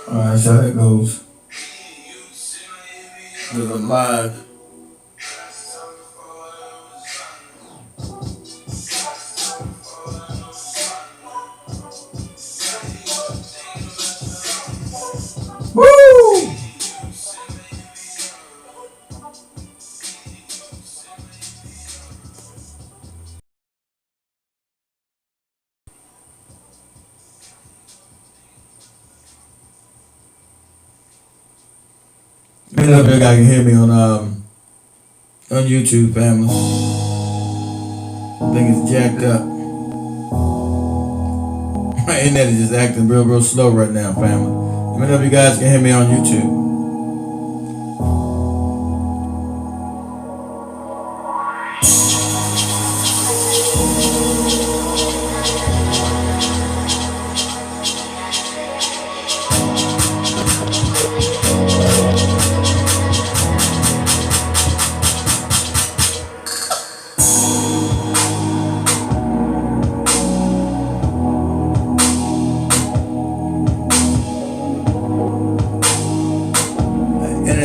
Alright, that's how that goes. Because I'm live. Woo! Maybe if you guys can hear me on YouTube, family. I think it's jacked up. My internet is just acting real slow right now, family. Let me know if you guys can hear me on YouTube.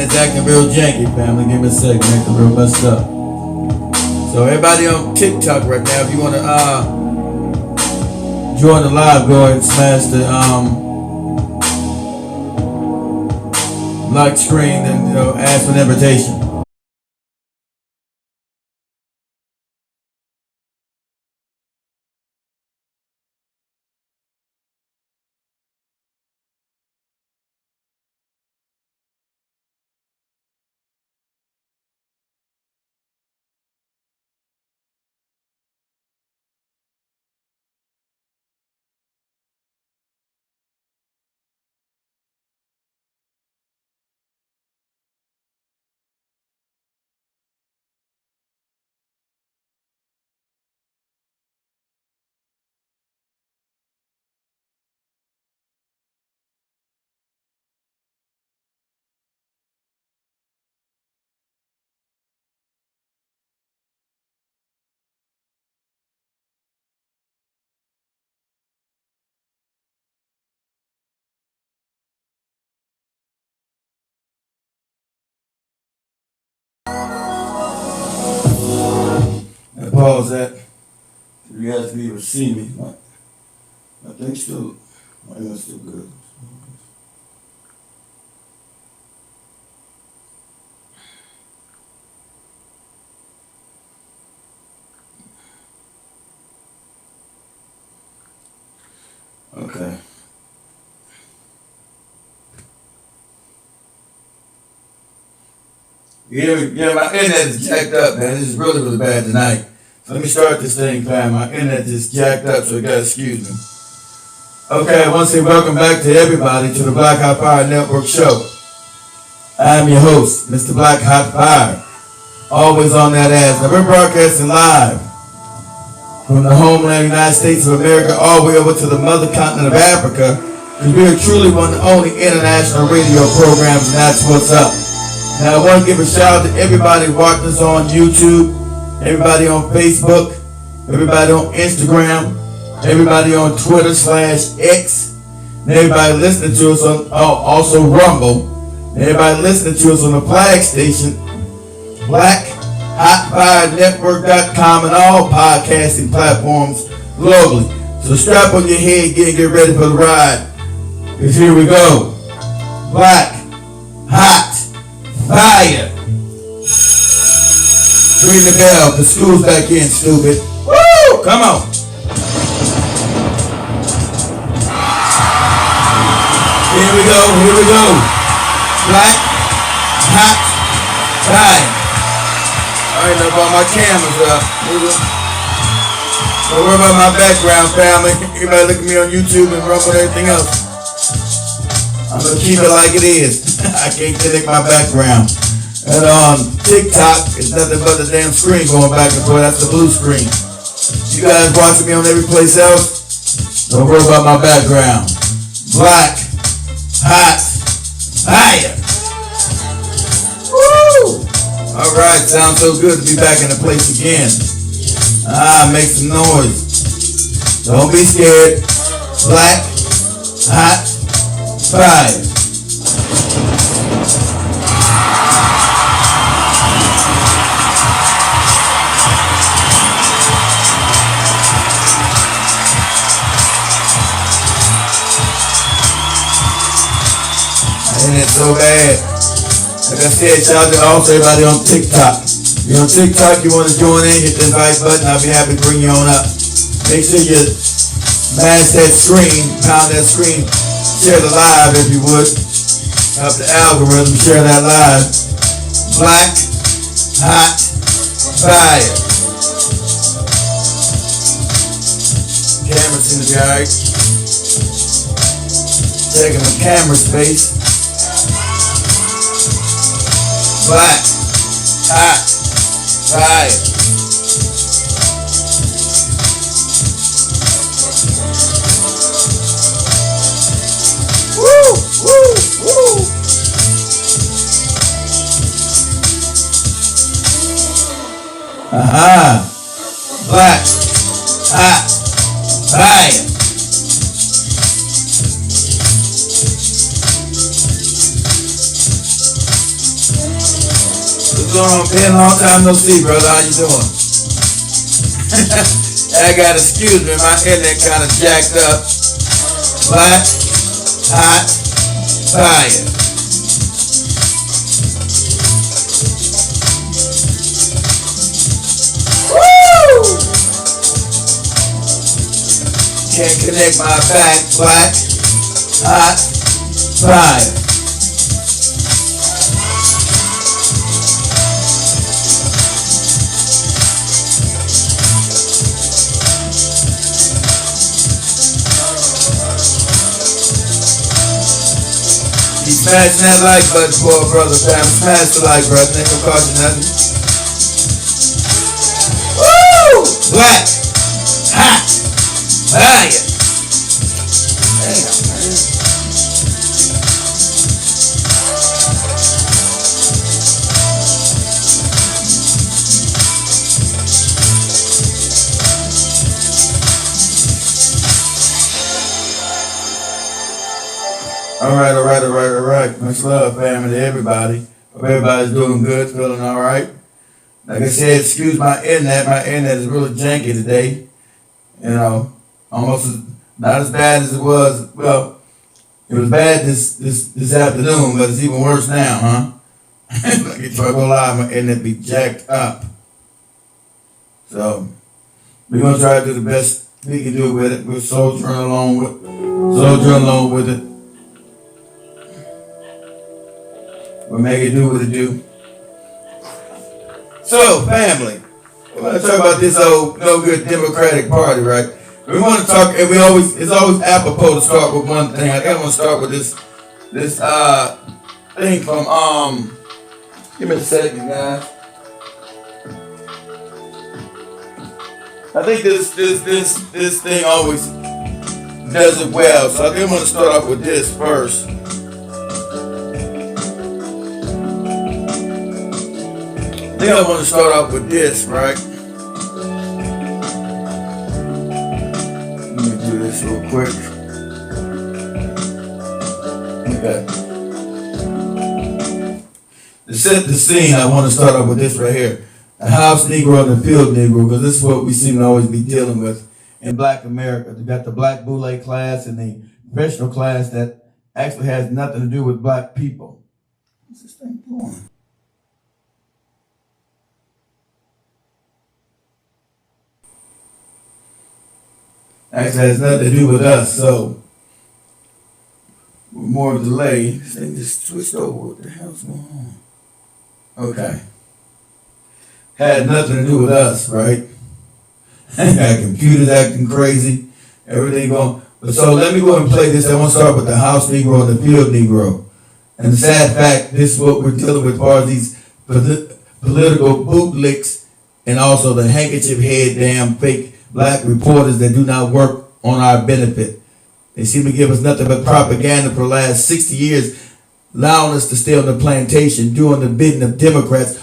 It's acting real janky, family. Give me a second, acting real messed up. So everybody on TikTok right now, if you want to join the live, go ahead and smash the like screen and ask for an invitation. Pause that. You guys can even see me. I think still, my internet's still good. Okay. Yeah, my internet is jacked up, man. This is really bad tonight. So let me start this thing, fam. My internet is jacked up, so you gotta excuse me. Okay, I want to say welcome back to everybody to the Black Hot Fire Network show. I'm your host, Mr. Black Hot Fire. Always on that ass. Now we're broadcasting live from the homeland United States of America all the way over to the mother continent of Africa, because we are truly one of the only international radio programs, and that's what's up. Now I want to give a shout out to everybody watching us on YouTube, everybody on Facebook, everybody on Instagram, everybody on Twitter/X, and everybody listening to us on also Rumble, and everybody listening to us on the flag station, BlackHotFireNetwork.com, and all podcasting platforms globally. So strap on your head, get ready for the ride, because here we go. Black Hot Fire. Ring the bell, the school's back in, stupid. Woo! Come on. Here we go. Black Hot Fire. Alright, now about my cameras up. Don't worry about my background, family. Everybody look at me on YouTube and Rumble and everything else. I'm gonna keep it like it is. I can't connect my background. And on TikTok, it's nothing but the damn screen going back and forth. That's the blue screen. You guys watching me on every place else? Don't worry about my background. Black Hot Fire. Woo! Alright, sounds so good to be back in the place again. Make some noise. Don't be scared. Black Hot Fire. And it's so bad. Like I said, shout out to also everybody on TikTok. If you're on TikTok, you want to join in, hit the invite button. I'll be happy to bring you on up. Make sure you smash that screen, pound that screen, share the live if you would. Help the algorithm, share that live. Black, hot, fire. Camera seems to be alright. Checking the camera space. Black, hot, fire. Woo, woo, woo. Aha. Black, hot, fire. What's going on, Ben? Long time no see, brother. How you doing? I got excuse me, my internet kind of jacked up. Black, hot, fire. Woo! Can't connect my back. Black, hot, fire. Smash that like button for a brother, fam. Smash the like button. Ain't gonna cost you nothing. Woo! Black, hot, fire. Damn, man. All right. Much love, family, to everybody. Hope everybody's doing good, feeling all right. Like I said, excuse my internet. My internet is really janky today. You know, not as bad as it was. Well, it was bad this afternoon, but it's even worse now, huh? Like if I go live, my internet be jacked up. So we're gonna try to do the best we can do with it. We're soldiering along with it. We'll make it do what it do. So, family, we're going to talk about this old no good Democratic Party, right? We want to talk, and it's always apropos to start with one thing. I think I want to start with this thing from give me a second, guys. I think this thing always does it well, so I think I'm going to start off with this first. I think I want to start off with this, right? Let me do this real quick. Okay. To set the scene, I want to start off with this right here. The house Negro and the field Negro, because this is what we seem to always be dealing with in Black America. You got the Black Bootlick class and the professional class that actually has nothing to do with Black people. What's this thing doing? Actually has nothing to do with us, so with more delay, this thing just switched over. What the hell's going on? Okay. Had nothing to do with us, right? Got computers acting crazy, everything going. But so let me go and play this. I want to start with the house Negro and the field Negro. And the sad fact, this is what we're dealing with as far as these political bootlicks and also the handkerchief head damn fake Black reporters that do not work on our benefit. They seem to give us nothing but propaganda for the last 60 years, allowing us to stay on the plantation, doing the bidding of Democrats,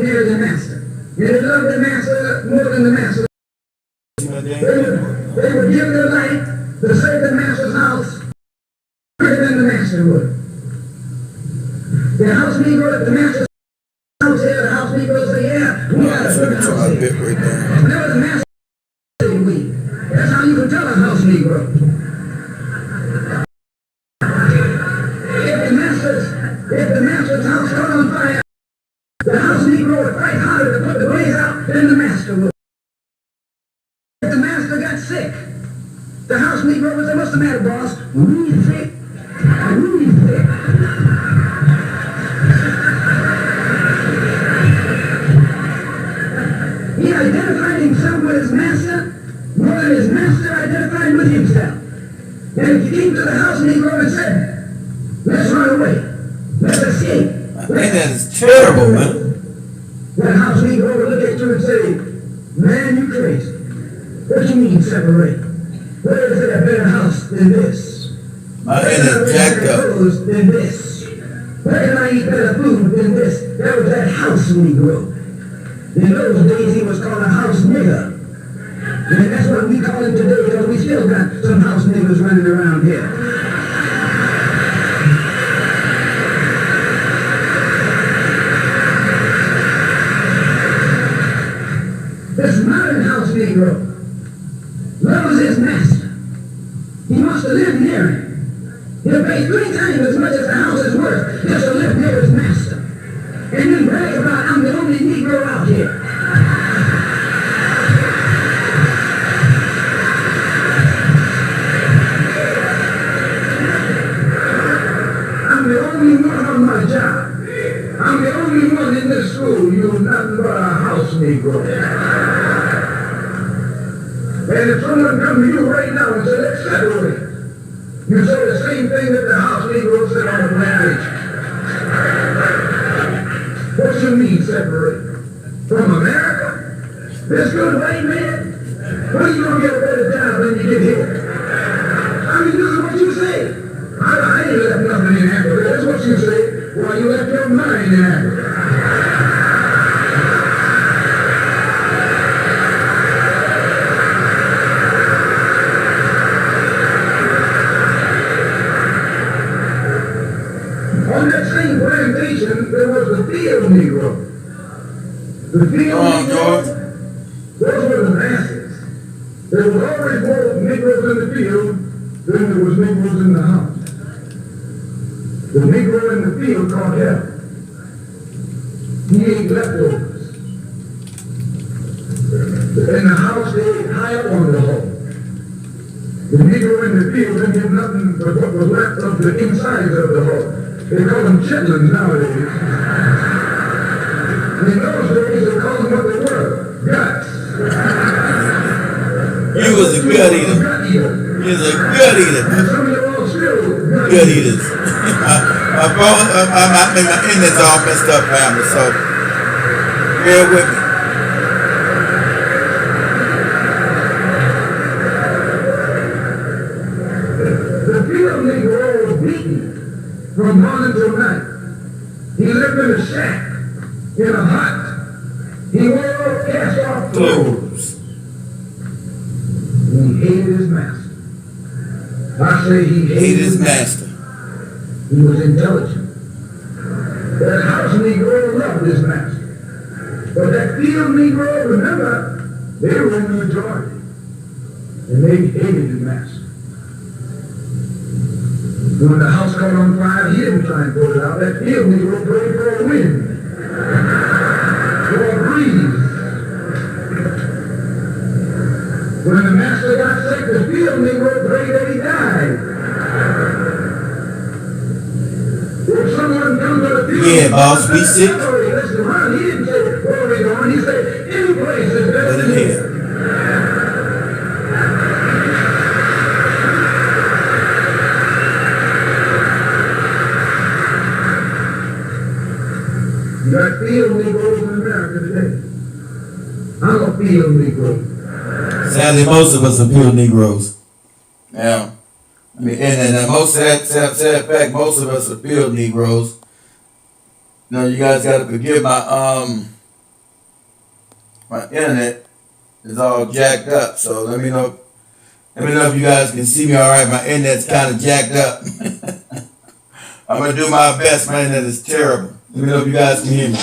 near the master. And they loved the master more than the master. They would give their life to save the master's house greater than the master would. The house negro, if the master's house here, the house negro say, yeah, we got a good house here. Whenever the master says we, that's how you can tell a house negro. If the master's house caught on fire, the house negro would fight harder to put the blaze out than the master would. If the master got sick, the house negro would say, what's the matter, boss? We sick. We sick. He identified himself with his master more than his master identified with himself. And if you came to the house negro and said, let's run away. Let's escape. Man, that's terrible, man. That house negro would look at you and say, man, you crazy. What do you mean separate? Where is there a better house than this? My head is jacked up. Clothes than this? Where can I eat better food than this? That was that house negro. In those days he was called a house nigger. And that's what we call him today because we still got some house niggers running around here. This modern house negro loves his master. He wants to live near him. He'll pay 3 times as much as the house is worth just to live near his master. And then brag about, I'm the only negro out here. I'm the only one on my job. I'm the only one in this school. You're nothing but a house negro. And if someone comes to you right now and says, let's separate, you say the same thing that the house negro said on the plantation. What you mean separate? From America? This good white man? When are you going to get a better job than you get here? I mean, this is what you say. I ain't left nothing in Africa. That's what you say. Well, you left your mind in Africa. On that same plantation, there was the field negro. The field negro, those were the masses. There was always more negroes in the field than there was negroes in the house. The negro in the field caught hell. He ate leftovers. In the house, they ate high up on the hole. The negro in the field didn't get nothing but what was left of the insides of the hole. They call them chitlins nowadays. In those days, they called them what they were, guts. He was a gut eater. He was a gut eater. And some of you all still gut eaters. My internet's all messed up, family, so bear with me. The field negro was beaten from morning till night. He lived in a shack, in a hut. He wore cast-off clothes. He hated his master. I say he hated his master. He was intelligent. That house negro loved his master. But that field negro, remember, they were in the majority. And they hated his master. When the house caught on fire, he didn't try and put it out. That field negro prayed for a wind, for a breeze. When the master got sick, the field negro prayed that he died. If someone comes to the field, boss, we sick. Listen, run. He didn't say, where are we going? He said, any place is better than here. You got field negroes in America today. I'm a field negro. Sadly, most of us are field negroes. Now, I mean, and most sad fact, most of us are field negroes. You know, you guys got to forgive my my internet is all jacked up. So let me know if you guys can see me all right. My internet's kind of jacked up. I'm gonna do my best. My internet is terrible. Let me know if you guys can hear me.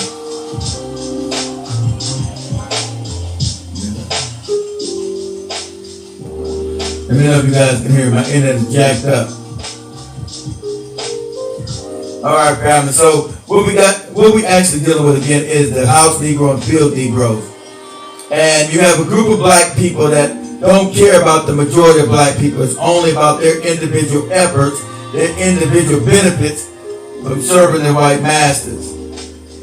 Let me know if you guys can hear me. My internet is jacked up. All right, family. So what we actually dealing with again is the house Negro and field Negroes. And you have a group of black people that don't care about the majority of black people. It's only about their individual efforts, their individual benefits of serving their white masters.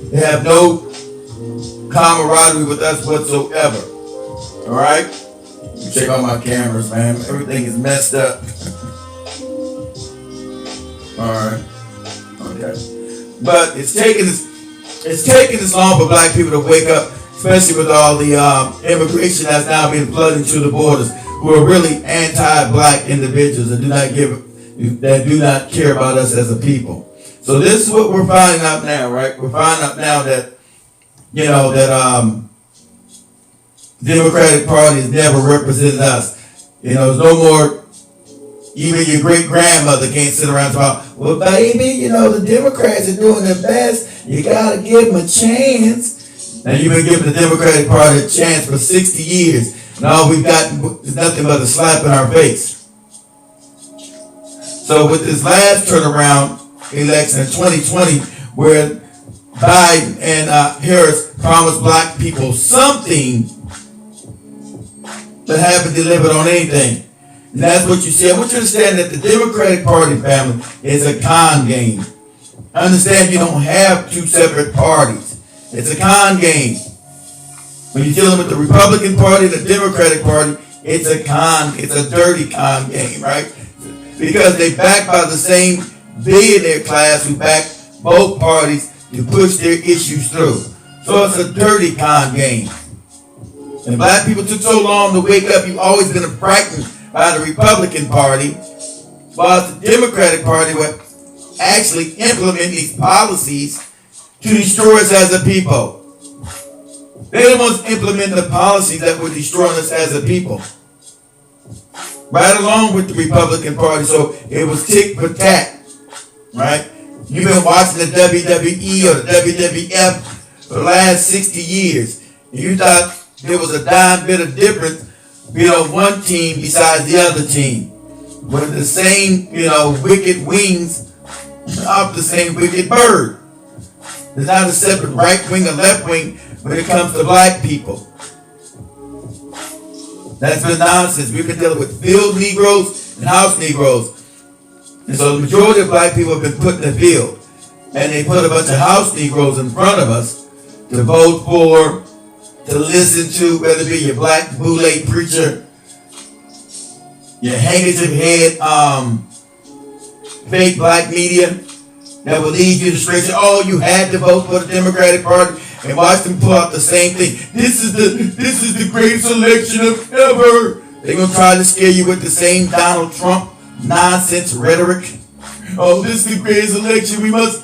They have no camaraderie with us whatsoever. All right? Check out my cameras, man. Everything is messed up. All right. Okay. But it's taking this long for black people to wake up, especially with all the immigration that's now being flooded into the borders, who are really anti-black individuals that do not care about us as a people. So this is what we're finding out now, right? We're finding out now that the Democratic Party has never represented us. There's no more. Even your great-grandmother can't sit around and talk, well, baby, the Democrats are doing their best. You got to give them a chance. And you've been giving the Democratic Party a chance for 60 years. And all we've gotten is nothing but a slap in our face. So with this last turnaround election in 2020, where Biden and Harris promised black people something, but haven't delivered on anything. And that's what you see. I want you to understand that the Democratic Party, family, is a con game. Understand you don't have two separate parties. It's a con game. When you're dealing with the Republican Party and the Democratic Party, it's a dirty con game, right? Because they're backed by the same billionaire class who back both parties to push their issues through. So it's a dirty con game. And black people took so long to wake up. You've always been frightened by the Republican Party, while the Democratic Party would actually implement these policies to destroy us as a people. They're the ones implementing the policies that would destroy us as a people. Right along with the Republican Party, so it was tick for tat, right? You've been watching the WWE or the WWF for the last 60 years. And you thought there was a dime bit of difference on one team besides the other team. With the same, wicked wings of the same wicked bird. There's not a separate right wing or left wing when it comes to black people. That's been nonsense. We've been dealing with field Negroes and house Negroes. And so the majority of black people have been put in the field. And they put a bunch of house Negroes in front of us to vote for, to listen to, whether it be your black Bootlick preacher, your Handkerchief Head, fake black media that will lead you to straight. Oh, you had to vote for the Democratic Party, and watch them pull out the same thing. This is the greatest election of ever. They're gonna try to scare you with the same Donald Trump nonsense rhetoric. Oh, this is the greatest election. We must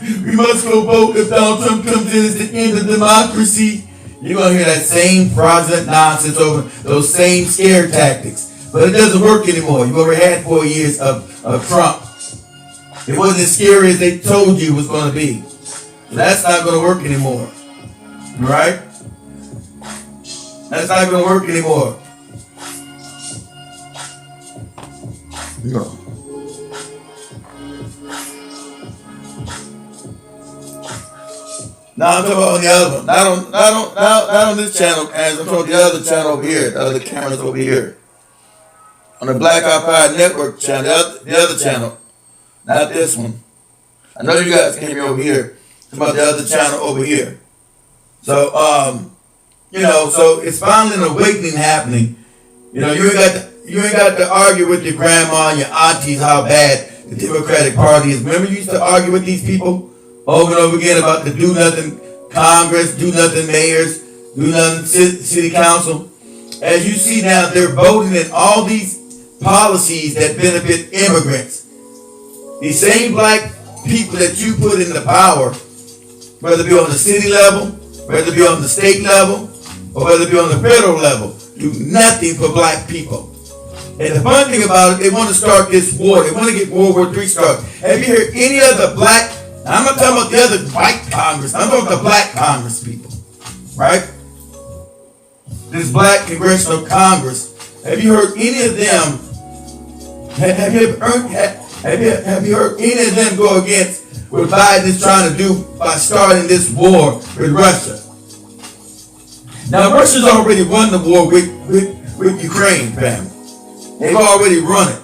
go vote. If Donald Trump comes in, it's the end of democracy. You're going to hear that same fraudulent nonsense over those same scare tactics. But it doesn't work anymore. You already had 4 years of Trump. It wasn't as scary as they told you it was going to be. So that's not going to work anymore. Right? That's not going to work anymore. No. Now I'm talking about on the other one. Not on this channel, as I'm talking the other channel over here, the other cameras over here. On the Black Eye Fire Network channel, the other channel. Not this one. I know you guys came here over here. It's about the other channel over here. So, so it's finally an awakening happening. You ain't got to argue with your grandma and your aunties how bad the Democratic Party is. Remember you used to argue with these people over and over again about the do-nothing Congress, do-nothing mayors, do-nothing city council. As you see now, they're voting in all these policies that benefit immigrants. These same black people that you put in the power, whether it be on the city level, whether it be on the state level, or whether it be on the federal level, do nothing for black people. And the fun thing about it, they want to start this war. They want to get World War III started. Have you heard any of the black, I'm not talking about the other white Congress, I'm talking about the black Congress people, right? This black Congressional Congress, have you heard any of them, have you heard any of them go against what Biden is trying to do by starting this war with Russia? Now, Russia's already won the war with Ukraine, family. They've already run it.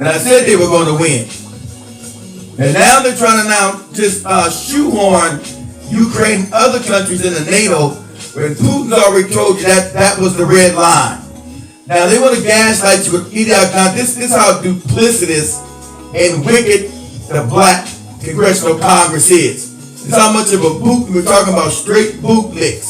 And I said they were going to win. And now they're trying to just shoehorn Ukraine and other countries into NATO when Putin's already told you that was the red line. Now they want to gaslight you with ideology. This is how duplicitous and wicked the black Congressional Congress is. This is how much of a boot, we're talking about straight bootlicks.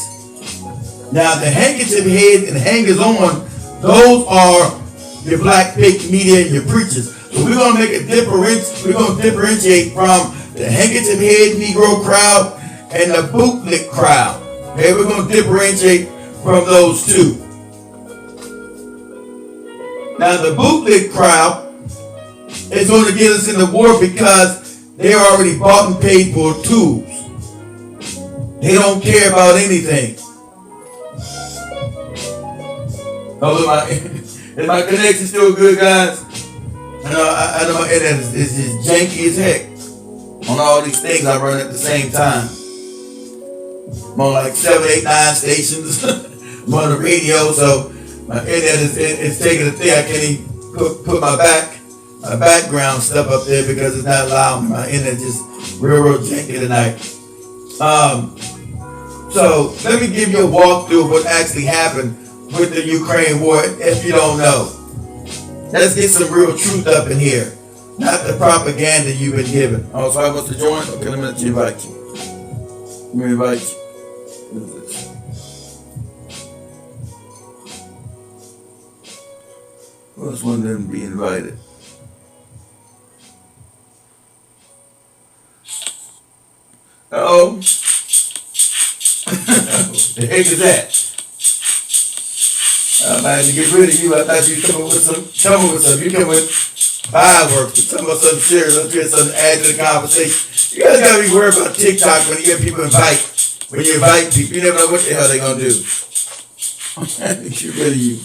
Now the handkerchief head and hangers on, those are your black fake media and your preachers. So we're going to make a difference. We're going to differentiate from the handkerchief head Negro crowd and the bootlick crowd. Okay, we're going to differentiate from those two. Now the bootlick crowd is going to get us in the war because they already bought and paid for tools. They don't care about anything. Oh, is my connection still good, guys? I know my internet is just janky as heck on all these things I run at the same time. I'm on like 7, 8, 9 stations. I'm on the radio, so my internet is taking a thing. I can't even put my background stuff up there because it's not allowing me. My internet just real janky tonight. So let me give you a walkthrough of what actually happened with the Ukraine war, if you don't know. Let's get some real truth up in here, not the propaganda you've been given. Oh, so I want to join? Okay, let me invite you. Let me invite you. Who else wanted them to be invited? Uh-oh. The heck is that? I might have to get rid of you. I thought you were coming with some. You come with fireworks. You're talking about something serious. Let's get something to add to the conversation. You guys gotta be worried about TikTok when you get people invite. When you invite people, you never know what the hell they're gonna do. Get rid of you.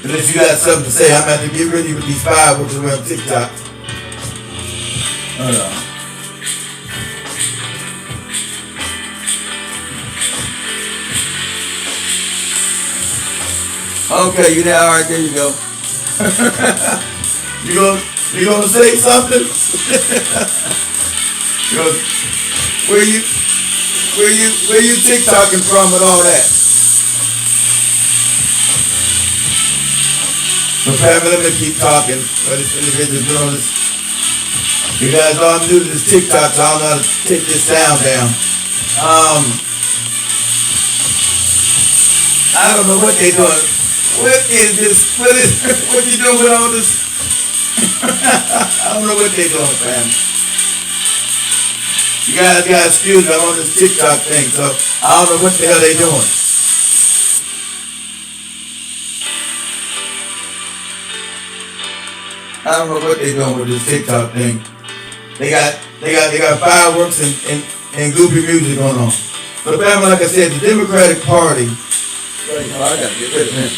And if you got something to say, I'm gonna have to get rid of you with these fireworks around TikTok. Hold on. Okay, you there? All right, there you go. you gonna say something? Where you TikToking from and all that? So Pamela, let me keep talking. But this individual doing this. You guys know I'm new to this TikTok, so I don't know how to take this sound down. I don't know what they doing. What is this? What you doing with all this? I don't know what they doing, fam. You guys got excuse me, I'm on this TikTok thing, so I don't know what the hell they doing. I don't know what they doing with this TikTok thing. They got fireworks and goofy music going on. But fam, like I said, the Democratic Party. I gotta get rid of him.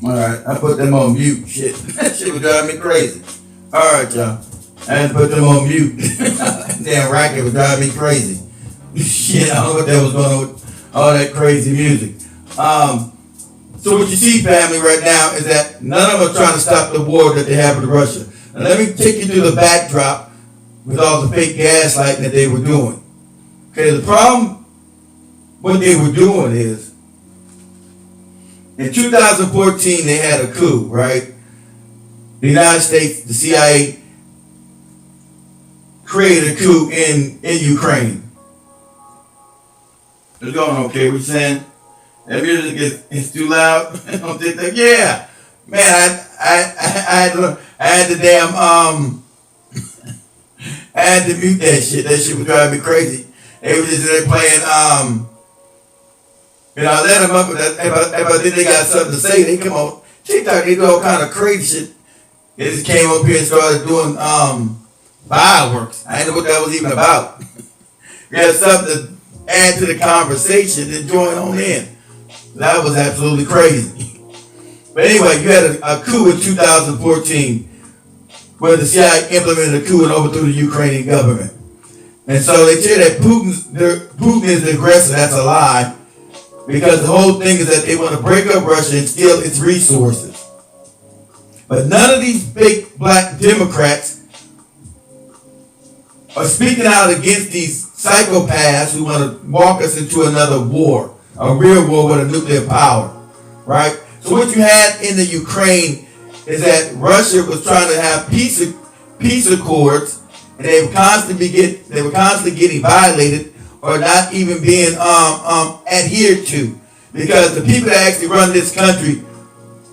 Alright, I put them on mute. Shit. That shit was driving me crazy. Alright, y'all. I had to put them on mute. Damn racket was driving me crazy. Shit, I don't know what that was going on with all that crazy music. So what you see, family, right now is that none of them are trying to stop the war that they have with Russia. Now let me take you through the backdrop with all the fake gaslighting that they were doing. Okay, the problem, what they were doing is, in 2014 they had a coup, right? The United States, the CIA, created a coup in Ukraine. What's going on, okay? What you saying? That music is too loud? On TikTok? Yeah. Man, I had to damn, I had to mute that shit. That shit was driving me crazy. They were just there playing, I let them up, but if I think they got something to say, they come on TikTok, they do all kind of crazy shit. They just came up here and started doing fireworks. I didn't know what that was even about. We had something to add to the conversation and join on in. That was absolutely crazy. But anyway, you had a coup in 2014 where the CIA implemented a coup and overthrew the Ukrainian government. And so they say that Putin is the aggressor. That's a lie. Because the whole thing is that they want to break up Russia and steal its resources. But none of these big black Democrats are speaking out against these psychopaths who want to walk us into another war, a real war with a nuclear power, right? So what you had in the Ukraine is that Russia was trying to have peace accords, and they were constantly getting violated or not even being adhered to, because the people that actually run this country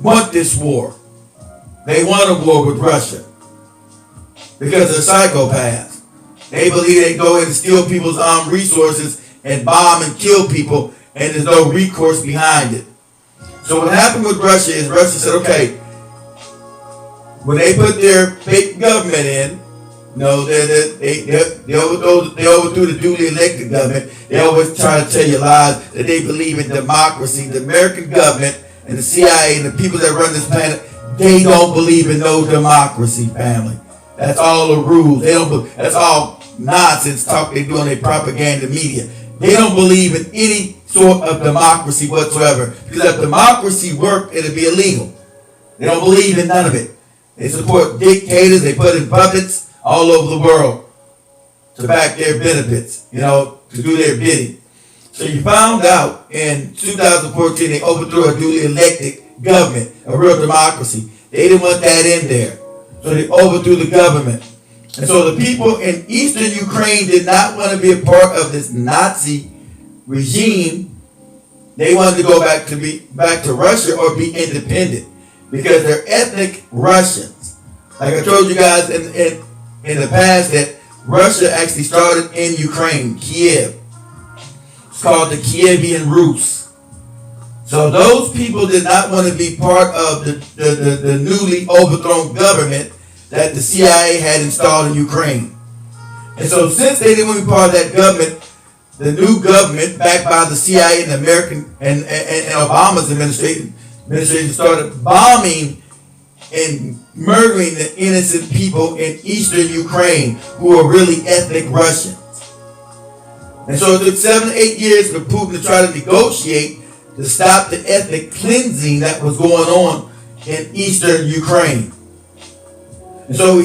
want this war. They want a war with Russia because they're psychopaths. They believe they go in and steal people's resources and bomb and kill people, and there's no recourse behind it. So what happened with Russia is Russia said, okay, when they put their fake government in, they overthrew the duly elected government. They always try to tell you lies that they believe in democracy. The American government and the CIA and the people that run this planet, they don't believe in no democracy, family. That's all the rules. That's all nonsense talk they do on their propaganda media. They don't believe in any sort of democracy whatsoever. Because if democracy worked, it'd be illegal. They don't believe in none of it. They support dictators. They put in puppets all over the world to back their benefits, to do their bidding. So you found out in 2014 they overthrew a duly elected government, a real democracy. They didn't want that in there. So they overthrew the government. And so the people in eastern Ukraine did not want to be a part of this Nazi regime. They wanted to go back to Russia or be independent because they're ethnic Russians. Like I told you guys in the past that Russia actually started in Ukraine, Kiev. It's called the Kievian Rus. So those people did not want to be part of the newly overthrown government that the CIA had installed in Ukraine. And so since they didn't want to be part of that government, the new government backed by the CIA and the American and Obama's administration started bombing and murdering the innocent people in eastern Ukraine who are really ethnic Russians. And so it took 7 to 8 years for Putin to try to negotiate to stop the ethnic cleansing that was going on in eastern Ukraine. And so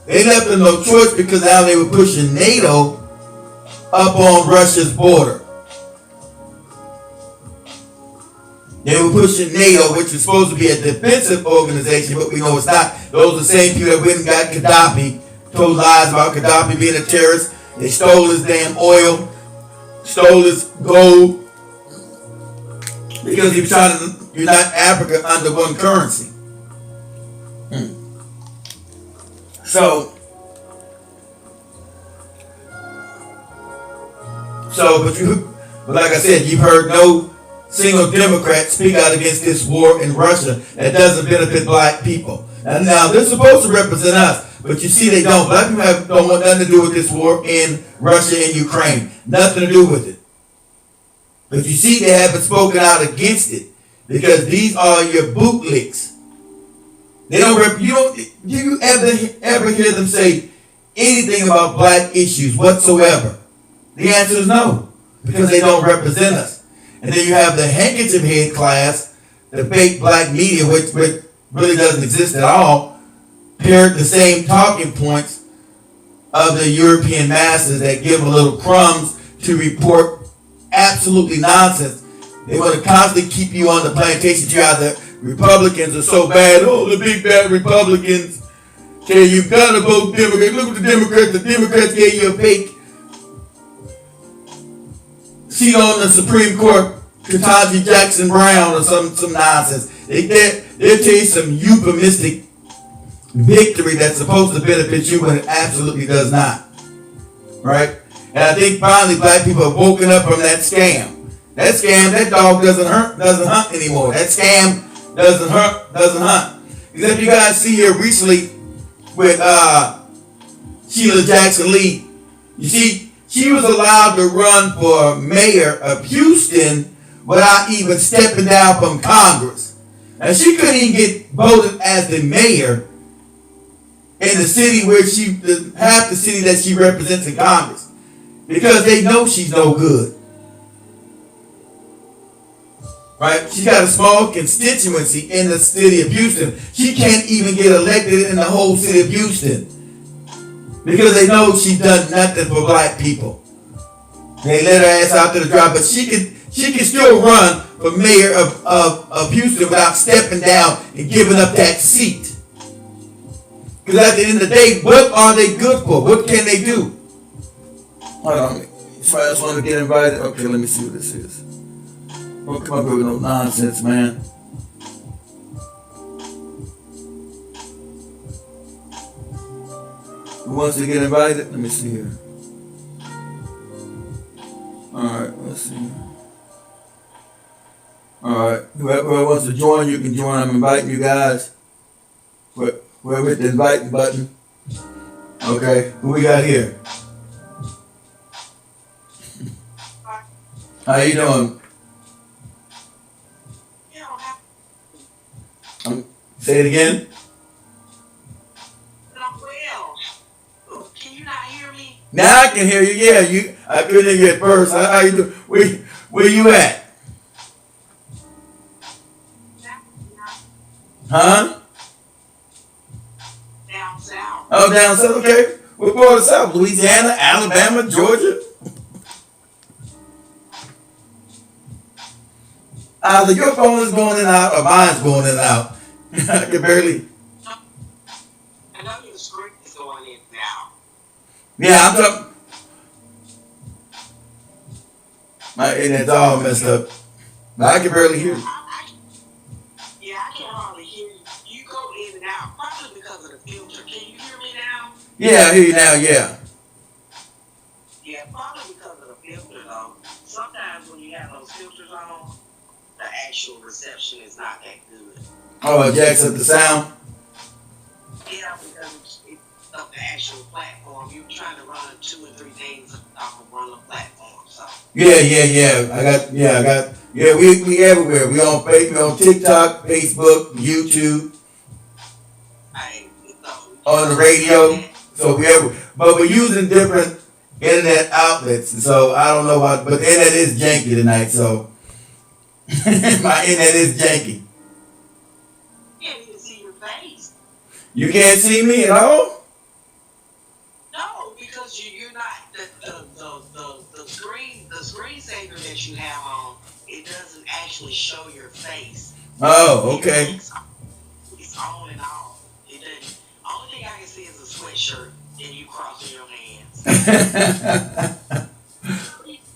they left them no choice because now they were pushing NATO up on Russia's border. They were pushing NATO, which is supposed to be a defensive organization, but we know it's not. Those are the same people that went and got Gaddafi, told lies about Gaddafi being a terrorist. They stole his damn oil, stole his gold, because he was trying to unite Africa under one currency. But like I said, you've heard no single Democrat speak out against this war in Russia that doesn't benefit black people. And now they're supposed to represent us, but you see they don't. Black people don't want nothing to do with this war in Russia and Ukraine. Nothing to do with it. But you see they haven't spoken out against it because these are your bootlicks. They don't. Do you ever hear them say anything about black issues whatsoever? The answer is no, because they don't represent us. And then you have the Handkerchief Head class, the fake black media, which really doesn't exist at all, parrot the same talking points of the European masses that give a little crumbs to report absolutely nonsense. They want to constantly keep you on the plantation to how the Republicans are so bad. Oh, the big bad Republicans. Okay, you've got to vote Democrat. Look at the Democrats. The Democrats gave you a fake seat on the Supreme Court. Ketanji Jackson Brown or some nonsense. They'll tell you some euphemistic victory that's supposed to benefit you when it absolutely does not. Right? And I think finally black people have woken up from that scam. That scam, that dog doesn't hunt anymore. That scam doesn't hunt. Except you guys see here recently with Sheila Jackson Lee. You see, she was allowed to run for mayor of Houston without even stepping down from Congress. And she couldn't even get voted as the mayor in the city where half the city that she represents in Congress. Because they know she's no good. Right? She got a small constituency in the city of Houston. She can't even get elected in the whole city of Houston. Because they know she's done nothing for black people. They let her ass out to the dry, but she can still run for mayor of Houston without stepping down and giving up that seat. Because at the end of the day, what are they good for? What can they do? Hold on. Somebody else want to get invited? Okay, let me see what this is. Don't come up here with no nonsense, man. Who wants to get invited? Let me see here. Alright, let's see. Alright, whoever wants to join, you can join. I'm inviting you guys. Where with the inviting button? Okay, who we got here? How you doing? Say it again. I'm well. Can you not hear me? Now I can hear you. Yeah, I couldn't hear you at first. How you doing? Where you at? Huh? Down south. Oh, down south. Okay. What part of the south? Louisiana, Alabama, Georgia? Either your phone is going in and out or mine's going in and out. I can barely. I know your screen is going in now. Yeah, I'm talking. My internet's all messed up. But I can barely hear you. Yeah, I can hardly hear you. You go in and out, probably because of the filter. Can you hear me now? Yeah, I hear you now, yeah. Yeah, probably because of the filter, though. Sometimes when you have those filters on, the actual reception is not that good. Oh, it jacks up the sound? Yeah, because it's up the actual platform. You're trying to run 2 or 3 things off of one platform, so. Yeah. We everywhere. We on Facebook, we on TikTok, Facebook, YouTube, on the radio. So we everywhere. But we're using different internet outlets. And so I don't know why, but the internet is janky tonight, so my internet is janky. You can't even see your face. You can't see me at all? No, because you're not the screensaver that you have on. It doesn't actually show your face. Oh, okay. It's on and off. It doesn't. Only thing I can see is a sweatshirt and you crossing your hands.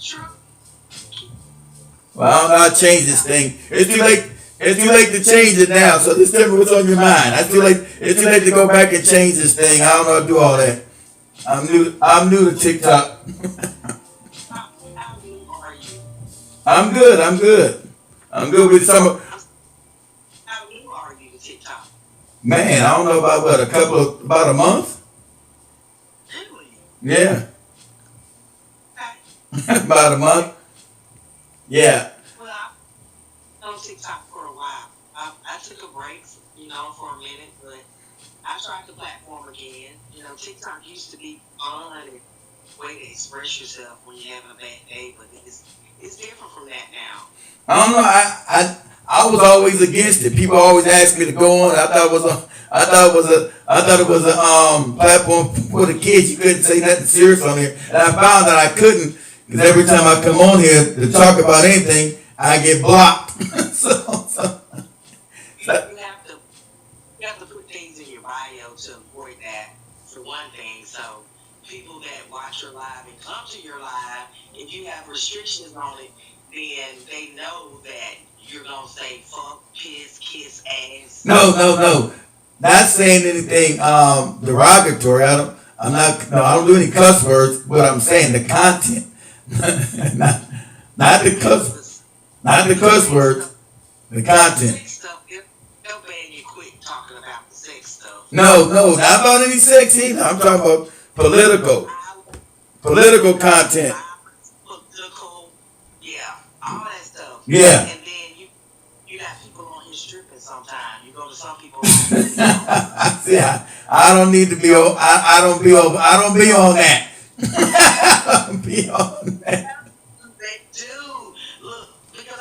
True. Well, I don't know how to change this thing. It's too late. It's too late to change it now. So just tell me what's on your mind. It's too late to go back and change this thing. I don't know how to do all that. I'm new to TikTok. How new are you? I'm good. I'm good with some. How new are you to TikTok? Man, I don't know about about a month. Really? Yeah. Okay. About a month. Yeah. Well, I was on TikTok for a while. I took a break, for a minute, but I tried the platform again. TikTok used to be fun and a way to express yourself when you're having a bad day, but it's different from that now. I don't know. I was always against it. People always asked me to go on. I thought it was a platform for the kids. You couldn't say nothing serious on here, and I found that I couldn't because every time I come on here to talk about anything, I get blocked. so you have to put things in your bio to avoid that, for one thing. So people that watch your live and come to your live, if you have restrictions on it, then they know that you're gonna say fuck, piss, kiss, ass. No. Not saying anything derogatory. I don't do any cuss words. But I'm saying the content, not the cuss words, the content. Sex stuff, they'll ban you quick talking about the sex stuff. No, not about any sex either. I'm talking about political content. Political, yeah, all that stuff. Yeah. And then you got people on here stripping sometimes. You go to some people. See, I don't need to be. I don't be on that. I don't be on that. They do. Look, because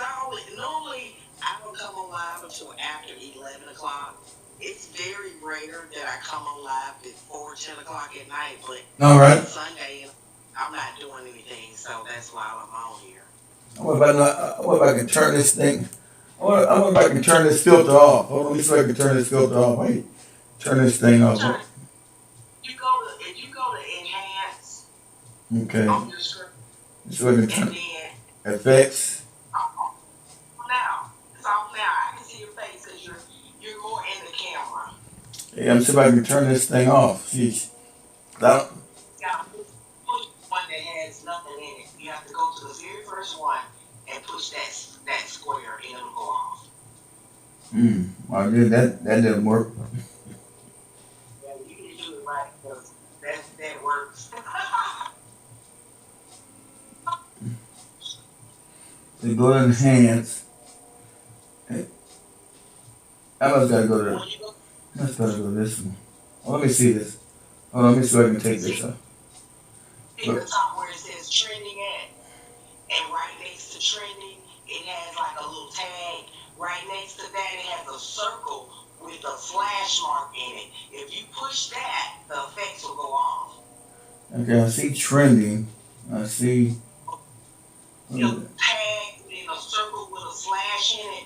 normally I don't come on live until after 11 o'clock. It's very rare that I come on live before 10 o'clock at night, but all right. Sunday I'm not doing anything, so that's why I'm on here. What if I can turn this thing? I wonder if I can turn this filter off. Hold on, let me see if I can turn this filter off. Wait, turn this thing off. If you go to enhance Okay. on your screen, So I can turn and then effects. now it's off now. I can see your face because you're more in the camera. Yeah, I'm see if I can turn this thing off. Sheesh. You gotta push one that has nothing in it. You have to go to the very first one and push that square and it'll go off. Well, yeah, that didn't work. Yeah, you need to do it right because that works. So go to enhance. I must gotta go to. Let's gotta go to this one. Oh, let me see this. Oh, let me see if I can take this off. See the top where it says trending at, and right next to trending, it has like a little tag. Right next to that, it has a circle with a slash mark in it. If you push that, the effects will go off. Okay, I see trending. I see. Tag in a circle with a slash in it.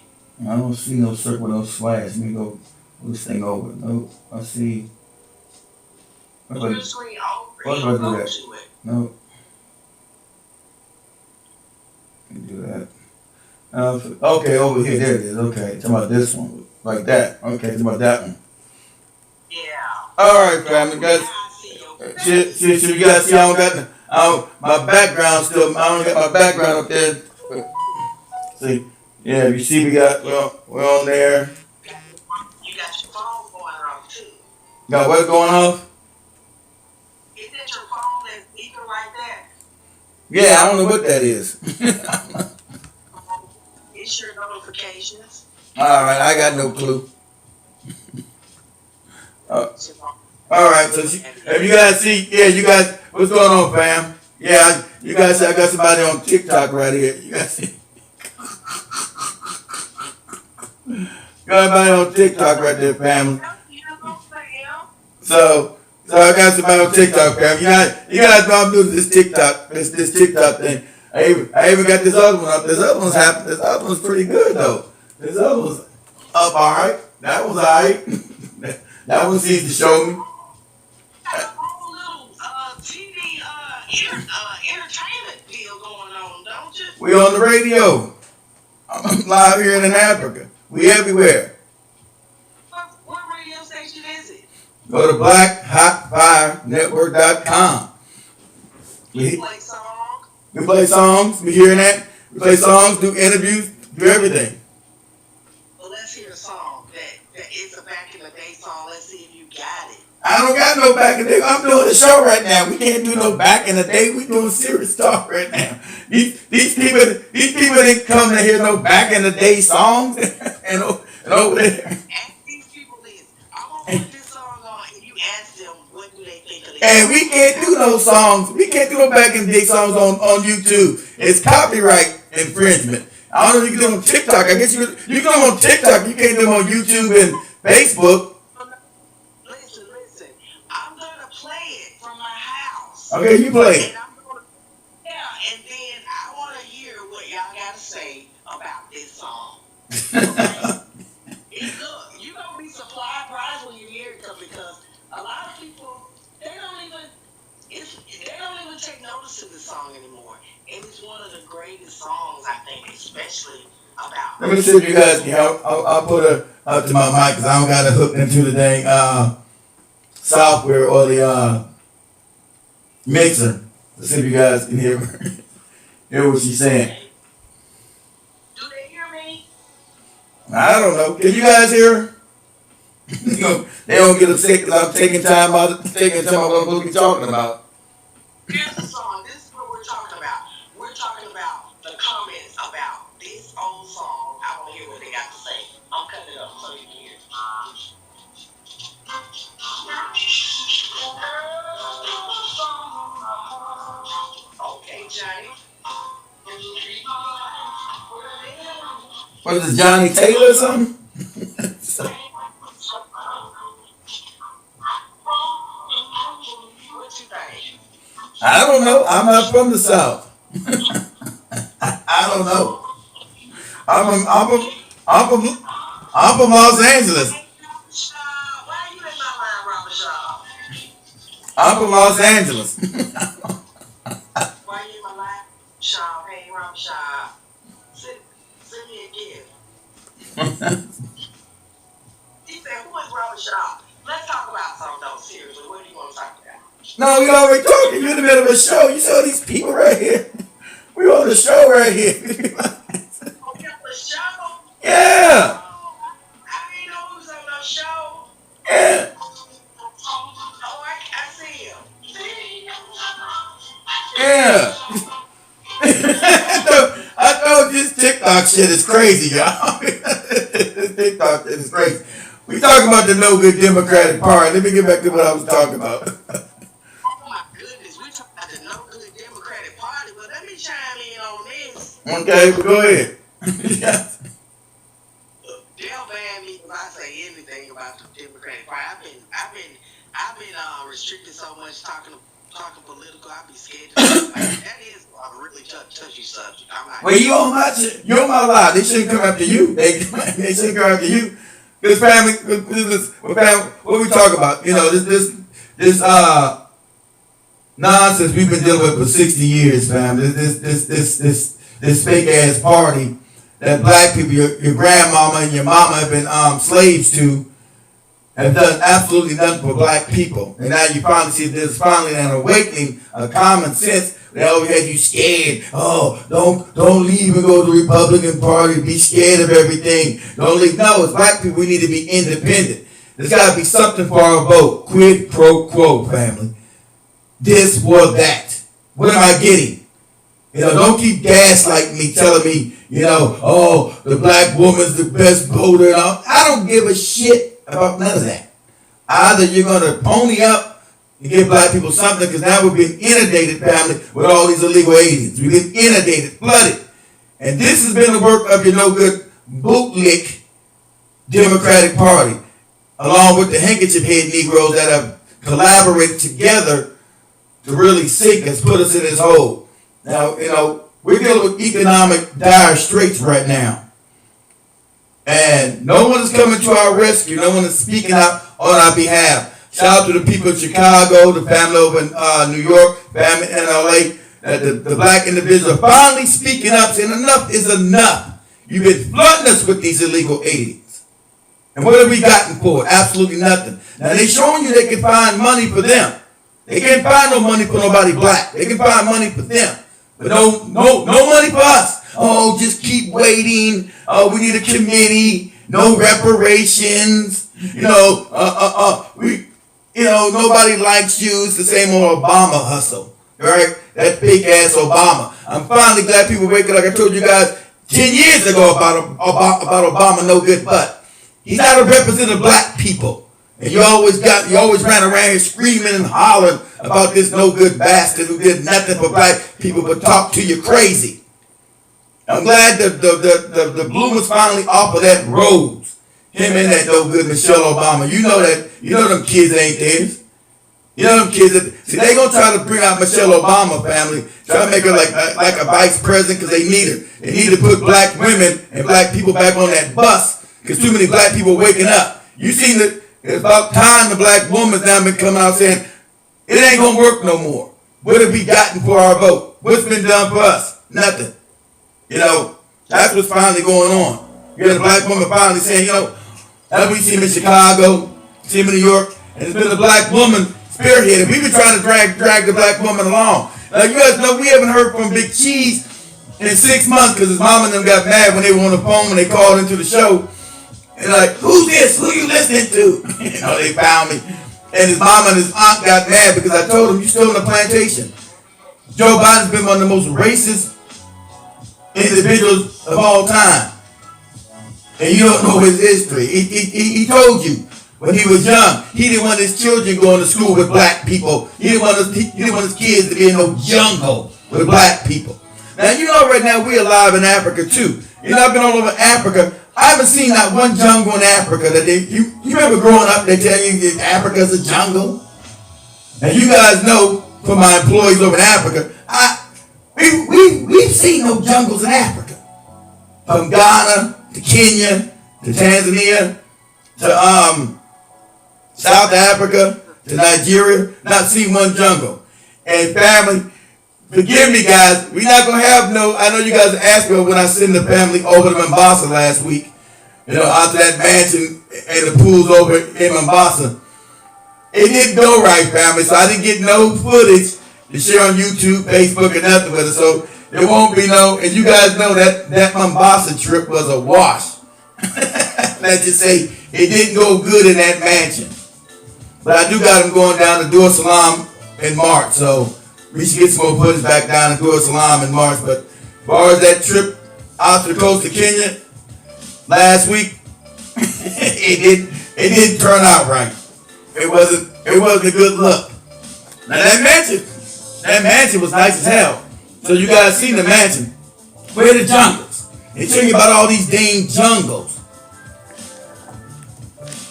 I don't see no circle, no slash. Let me go move this thing over. No, I see. Move your screen over. What if I do that? To it. No. Let me do that. Okay, over here, there it is. Okay, talking about this one, like that. Okay, talking about that one. Yeah. All right, family, guys. Shit, you guys see, I don't my background still. I don't got my background up there. See, yeah, you see, we're on there. You got your phone going off too. Got what going off? Is that your phone that's beeping like that? Yeah, I don't know what that is. It's your notifications. All right, I got no clue. All right, so if you guys see, yeah, you guys, what's going on, fam? Yeah, you guys, I got somebody on TikTok right here. You guys see? Got somebody on TikTok right there, family. So I got somebody on TikTok, fam. You guys know I'm doing this TikTok thing. I even got this other one up. This other one's happening. This other one's pretty good though. This other one's up all right. That one's all right. That one seems to show me. Got a whole little TV entertainment deal going on, don't you? We on the radio. I'm live here in Africa. We everywhere. What radio station is it? Go to blackhotfirenetwork.com. You play songs? We play songs. We hearing that? We play songs, do interviews, do everything. Well, let's hear a song that is a back in the day song. Let's see if you got it. I don't got no back in the day. I'm doing a show right now. We can't do no back in the day. We doing serious talk right now. These people didn't come to hear no back in the day songs and over there. Ask these people this. I'm gonna put this song on, and you ask them what do they think of it. And we can't do no songs. We can't do no back in the day songs on YouTube. It's copyright infringement. I don't know if you can do them on TikTok. I guess you can do them on TikTok. You can't do them on YouTube and Facebook. Listen. I'm gonna play it from my house. Okay, you play it. And and then I want to hear what y'all got to say about this song. Look, you're gonna be surprised when you hear it because a lot of people they don't even take notice to this song anymore. And it's one of the greatest songs, I think, especially about. Let me see if you guys can help. I'll put her up to my mic because I don't got it hooked into the dang software or the mixer. Let's see if you guys can hear what she's saying. Do they hear me? I don't know. Can you guys hear her? They don't get upset because I'm taking time out of what I'm supposed to be talking about. Here's the song. This is what we're talking about. We're talking about the comments about this old song. I want to hear what they got to say. I'm cutting it up so you can hear it. Okay, Johnny. What is this, Johnny Taylor or something? What you think? I don't know. I'm not from the South. I don't know. I'm from Los Angeles. Why are you in my mind, Robert Shaw? I'm from Los Angeles. Why are you in my line, Shaw? Hey, Robert Shaw. Send me a gift. He said, who is Robert Shaw? Let's talk about something though, seriously. What do you want to talk about? No, we already talking. You're in the middle of a show. You saw these people right here. We on the show right here. Oh, you on the show? Yeah. I didn't know who was on the show. Yeah. Oh, I see him. Yeah. I thought this TikTok shit is crazy, y'all. This TikTok shit is crazy. We talking about the no good Democratic Party. Let me get back to what I was talking about. Oh my goodness, we talking about the no good Democratic Party. Well, let me chime in on this. Okay, well, go ahead. Yes. They'll ban me if I say anything about the Democratic Party. I've been restricted so much talking political. I be scared to talk about it. That is a really touchy subject. I'm not. Well, you're on my live. They shouldn't come after you. They shouldn't come after you. This family, what we talk about? You know, this nonsense we've been dealing with for 60 years, fam. This fake ass party that black people, your grandmama and your mama have been slaves to, have done absolutely nothing for black people. And now you finally see there's finally an awakening of common sense. They always had you scared. Oh, don't leave and go to the Republican Party. Be scared of everything. Don't leave. No, as black people, we need to be independent. There's got to be something for our vote. Quid pro quo, family. This or that. What am I getting? You know, don't keep gaslighting me, telling me, you know, oh, the black woman's the best voter. And all. I don't give a shit about none of that. Either you're going to pony up and give black people something, because now we're being inundated, family, with all these illegal aliens. We've been inundated, flooded. And this has been the work of your no good Bootlick Democratic Party, along with the Handkerchief Head Negroes that have collaborated together to really sink us, put us in this hole. Now, you know, we're dealing with economic dire straits right now. And no one is coming to our rescue. No one is speaking out on our behalf. Shout out to the people in Chicago, the family over in New York, family in LA, the black individuals are finally speaking up, saying enough is enough. You've been flooding us with these illegal aliens. And what have we gotten for it? Absolutely nothing. Now they're showing you they can find money for them. They can't find no money for nobody black. They can find money for them. But no money for us. Oh, just keep waiting. Oh, we need a committee. No reparations. Nobody likes you. It's the same old Obama hustle, right? That fake ass Obama. I'm finally glad people wake up, like I told you guys 10 years ago about Obama, no good butt. He's not a representative of black people. And you always ran around here screaming and hollering about this no good bastard who did nothing for black people but talk to you crazy. I'm glad the bloom was finally off of that rose. Him and that no good Michelle Obama. You know them kids ain't theirs. You know them kids see they gonna try to bring out Michelle Obama family, try to make her like a vice president because they need her. They need to put black women and black people back on that bus because too many black people waking up. You seen that it's about time the black woman's now been coming out saying it ain't gonna work no more. What have we gotten for our vote? What's been done for us? Nothing. You know, that's what's finally going on. You got a black woman finally saying, you know, that's what we see him in Chicago, see him in New York, and it's been a black woman spearheaded. We've been trying to drag the black woman along. Like you guys know, we haven't heard from Big Cheese in 6 months because his mom and them got mad when they were on the phone when they called into the show. And like, who's this? Who you listening to? You know, they found me. And his mom and his aunt got mad because I told them, you still in the plantation. Joe Biden's been one of the most racist individuals of all time. And you don't know his history. He told you when he was young, he didn't want his children going to school with black people. He didn't want his kids to be in no jungle with black people. Now, you know right now we're alive in Africa too. You know, I've been all over Africa. I haven't seen not one jungle in Africa that you remember growing up, they tell you that Africa's a jungle? And you guys know from my employees over in Africa, we've seen no jungles in Africa. From Ghana to Kenya to Tanzania to South Africa to Nigeria, not seen one jungle. And family, forgive me guys, we're not going to have no, I know you guys asked me when I sent the family over to Mombasa last week, you know, out to that mansion and the pools over in Mombasa. It didn't go right, family, so I didn't get no footage to share on YouTube, Facebook, and nothing with it. So there won't be no, and you guys know that Mombasa trip was a wash. Let's just say it didn't go good in that mansion. But I do got them going down to Dar es Salaam in March, so we should get some more footage back down to Dar es Salaam in March. But as far as that trip out to the coast of Kenya last week, it didn't turn out right. It wasn't a good look. Now that mansion was nice as hell. So you guys seen the mansion. Where are the jungles? They tell you about all these dang jungles.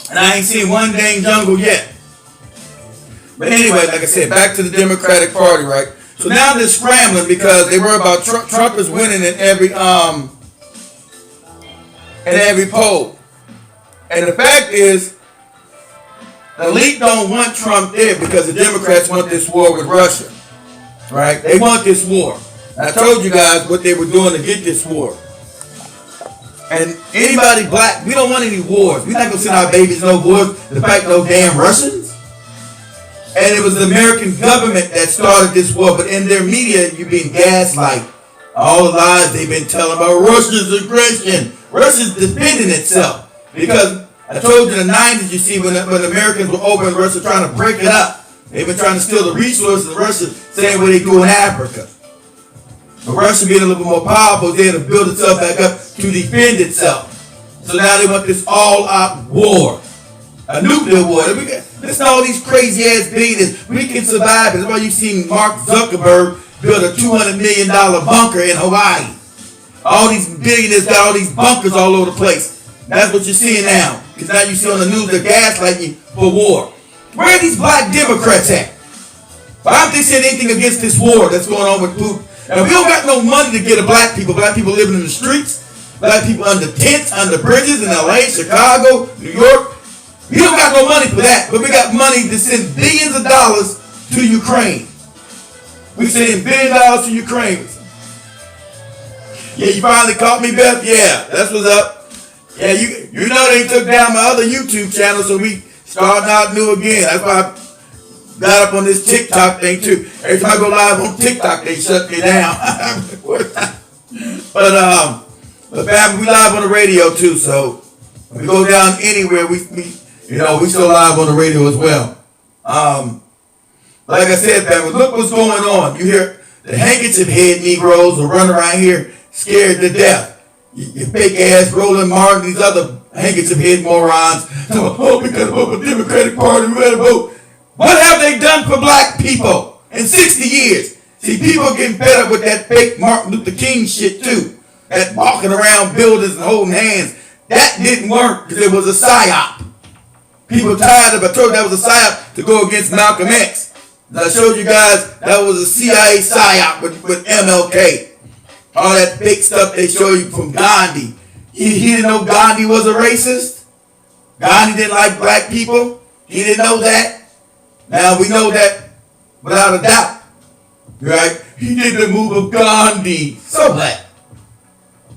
And I ain't seen one dang jungle yet. But anyway, like I said, back to the Democratic Party, right? So now they're scrambling because they worry about Trump is winning in every poll. And the fact is, the elite don't want Trump there because the Democrats want this war with Russia, right? They want this war. I told you guys what they were doing to get this war. And anybody black, we don't want any wars. We're not going to send our babies no wars to fight no damn Russians. And it was the American government that started this war. But in their media, you're being gaslight. All the lies they've been telling about Russia's aggression. Russia's defending itself. Because I told you in the 90s, you see, when Americans were over in Russia trying to break it up, they've been trying to steal the resources of Russia, saying what they do in Africa. But Russia being a little bit more powerful, they had to build itself back up to defend itself. So now they want this all-out war. A nuclear war. Listen to all these crazy-ass billionaires. We can survive. That's why you see Mark Zuckerberg build a $200 million bunker in Hawaii. All these billionaires got all these bunkers all over the place. That's what you're seeing now. Because now you see on the news they're gaslighting you for war. Where are these black Democrats at? Why haven't they said anything against this war that's going on with Putin? And we don't got no money to get to black people. Black people living in the streets. Black people under tents, under bridges in LA, Chicago, New York. We don't got no money for that. But we got money to send billions of dollars to Ukraine. We sending $1 billion to Ukraine. Yeah, you finally caught me, Beth? Yeah, that's what's up. Yeah, you know they took down my other YouTube channel, so we starting out new again. That's why I got up on this TikTok thing too. Every time I go live on TikTok, they shut me down. But family, we live on the radio too, so if we go down anywhere, we still live on the radio as well. Like I said, family, look what's going on. You hear the handkerchief head Negroes are running around here scared to death. You fake ass Roland Martin, these other handkerchief head morons. Oh, we gotta vote for the Democratic Party, we gotta vote. What have they done for black people in 60 years? See, people are getting fed up with that fake Martin Luther King shit too. at walking around buildings and holding hands. That didn't work because it was a psyop. People tired of, I told you that was a psyop to go against Malcolm X. And I showed you guys that was a CIA psyop with MLK. All that fake stuff they show you from Gandhi. He didn't know Gandhi was a racist. Gandhi didn't like black people. He didn't know that. Now we know that without a doubt. Right? He did the move of Gandhi. So what?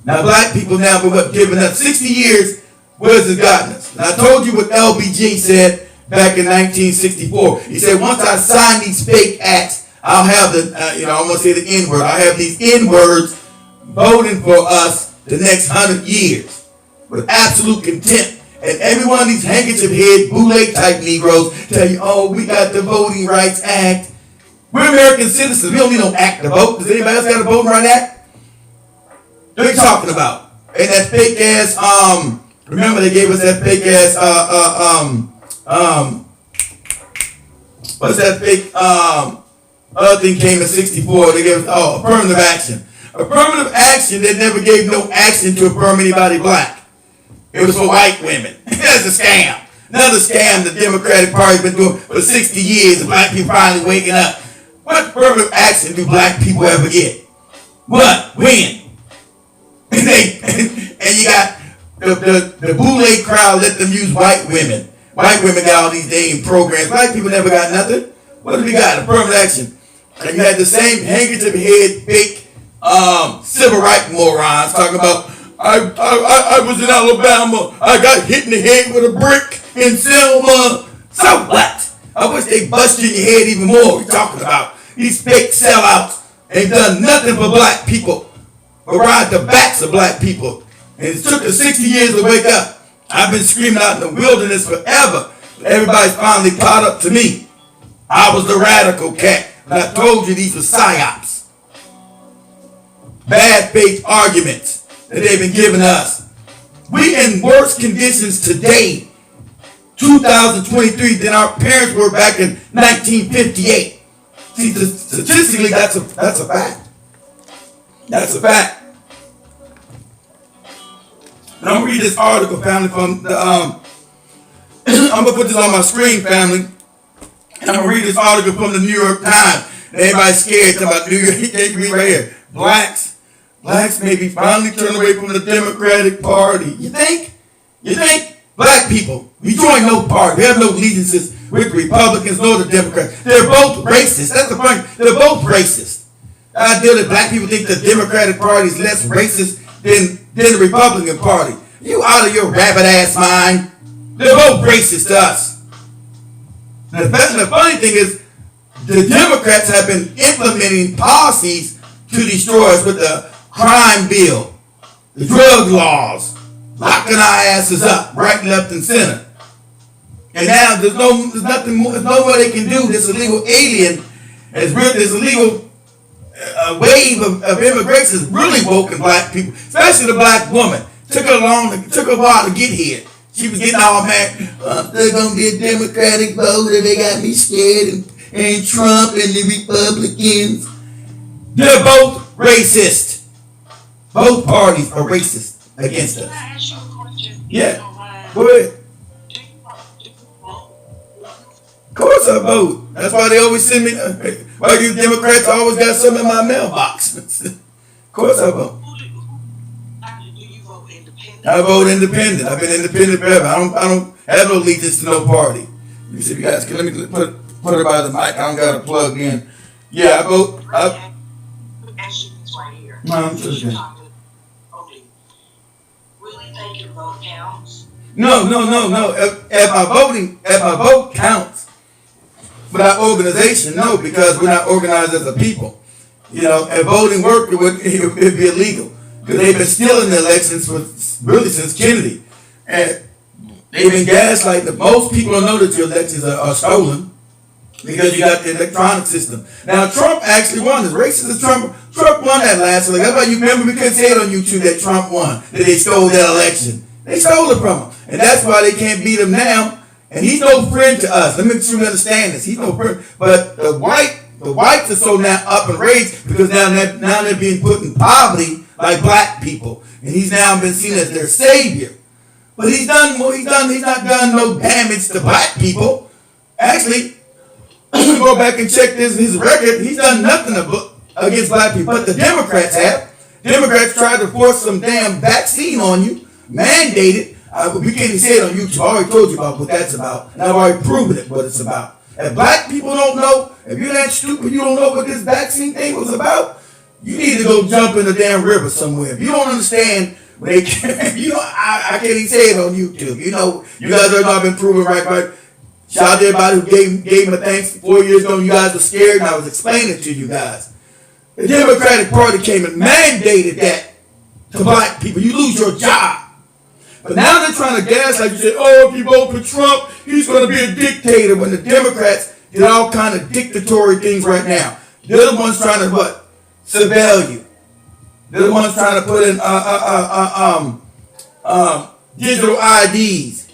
Now black people now been giving up 60 years. Where's it gotten us? And I told you what LBJ said back in 1964. He said, once I sign these fake acts, I'll have the, I want to say the N-word. I'll have these N-words voting for us the next 100 years with absolute contempt. And every one of these handkerchief head, Bootlick type Negroes tell you, oh, we got the Voting Rights Act. We're American citizens. We don't need no act to vote. Does anybody else got a Voting Rights Act? What are you talking about? And that fake ass, remember they gave us that fake ass, what's that fake, other thing came in 64. They gave us, affirmative action. Affirmative action, they never gave no action to affirm anybody black. It was for white women. That's a scam. Another scam the Democratic Party's been doing for 60 years, and black people finally waking up. What affirmative action do black people ever get? What? When? And you got the bootleg crowd let them use white women. White women got all these dang programs. Black people never got nothing. What do we got? Affirmative action. And you had the same handkerchief head, fake civil rights morons talking about, I was in Alabama. I got hit in the head with a brick in Selma. So what? I wish they busted in your head even more. We're talking about these fake sellouts ain't done nothing for black people but ride the backs of black people. And it took us 60 years to wake up. I've been screaming out in the wilderness forever. Everybody's finally caught up to me. I was the radical cat. And I told you these were psyops. Bad faith arguments that they've been giving us. We in worse conditions today, 2023, than our parents were back in 1958. See, statistically, that's a fact. That's a fact. And I'm gonna read this article, family, from the I'm gonna put this on my screen, family. And I'm gonna read this article from the New York Times. Everybody's scared about New York. You can read right here. Blacks may be finally turned away from the Democratic Party. You think? Black people, we join no party. We have no allegiances with the Republicans nor the Democrats. They're both racist. That's the point. They're both racist. The idea that black people think the Democratic Party is less racist than the Republican Party. You out of your rabbit ass mind. They're both racist to us. And the funny thing is, the Democrats have been implementing policies to destroy us with the crime bill, the drug laws, locking our asses up, right, left, and center. And now there's nothing more they can do. This illegal alien this illegal wave of immigration has really woken black people, especially the black woman. Took her a while to get here. She was getting all mad. There's gonna be a Democratic voter. They got me scared, and Trump and the Republicans. They're both racist. Both parties are racist against us. Can I ask you a question? Yeah. Go ahead. Of course I vote. That's why they always send me. Why you Democrats always got something in my mailbox? Of course I vote. Do you vote independent? I vote independent. I've been independent forever. I don't have no allegiance to no party. You see, you guys, let me put it by the mic. I don't got to plug in. Yeah, I vote. Ask you this right here. No, I'm just kidding. Really think your vote counts? No. If my vote counts without organization, no, because we're not organized as a people. If voting worked, it'd be illegal. Because they've been stealing the elections really since Kennedy. And they've been gaslighting. Most people don't know that your elections are stolen because you got the electronic system. Now, Trump actually won. As racist as Trump won that last election. That's why you remember we couldn't say it on YouTube that Trump won, that they stole that election. They stole it from him. And that's why they can't beat him now. And he's no friend to us. Let me make sure you understand this. He's no friend. But the whites are so now up in rage because now they're being put in poverty like black people, and he's now been seen as their savior. But he's not done no damage to black people. Actually, go back and check his record. He's done nothing against black people, but the Democrats have. Democrats tried to force some damn vaccine on you, mandated. We can't even say it on YouTube. I already told you about what that's about, and I've already proven it what it's about. If black people don't know, if you're that stupid, you don't know what this vaccine thing was about, you need to go jump in the damn river somewhere. If you don't understand, I can't even say it on YouTube. You know, you guys are not been proven right. Shout out to everybody who gave him a thanks 4 years ago. You guys were scared, and I was explaining to you guys. The Democratic Party came and mandated that to black people. You lose your job. But now they're trying to gaslight you. Say, oh, if you vote for Trump, he's going to be a dictator. When the Democrats did all kind of dictatorial things right now. They're the ones trying to what? Surveil you. They're the ones trying to put in digital IDs.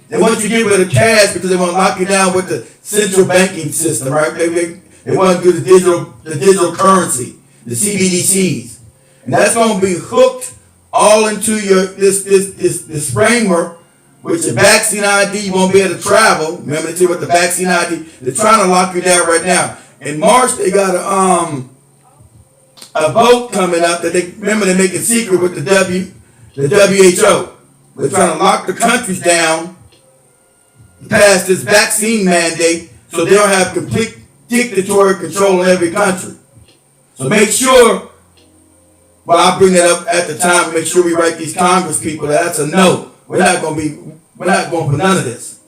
They want you to get rid of cash because they want to lock you down with the central banking system, right? They want to do the digital currency, the CBDCs, and that's going to be hooked all into your this framework. With your vaccine ID, you won't be able to travel. Remember to with the vaccine ID, they're trying to lock you down right now. In March, they got a vote coming up that they're making secret with the WHO. They're trying to lock the countries down, pass this vaccine mandate, so they don't have complete dictatorial control in every country. So make sure, well, I'll bring that up at the time, make sure we write these Congress people that's a no. We're not going for none of this.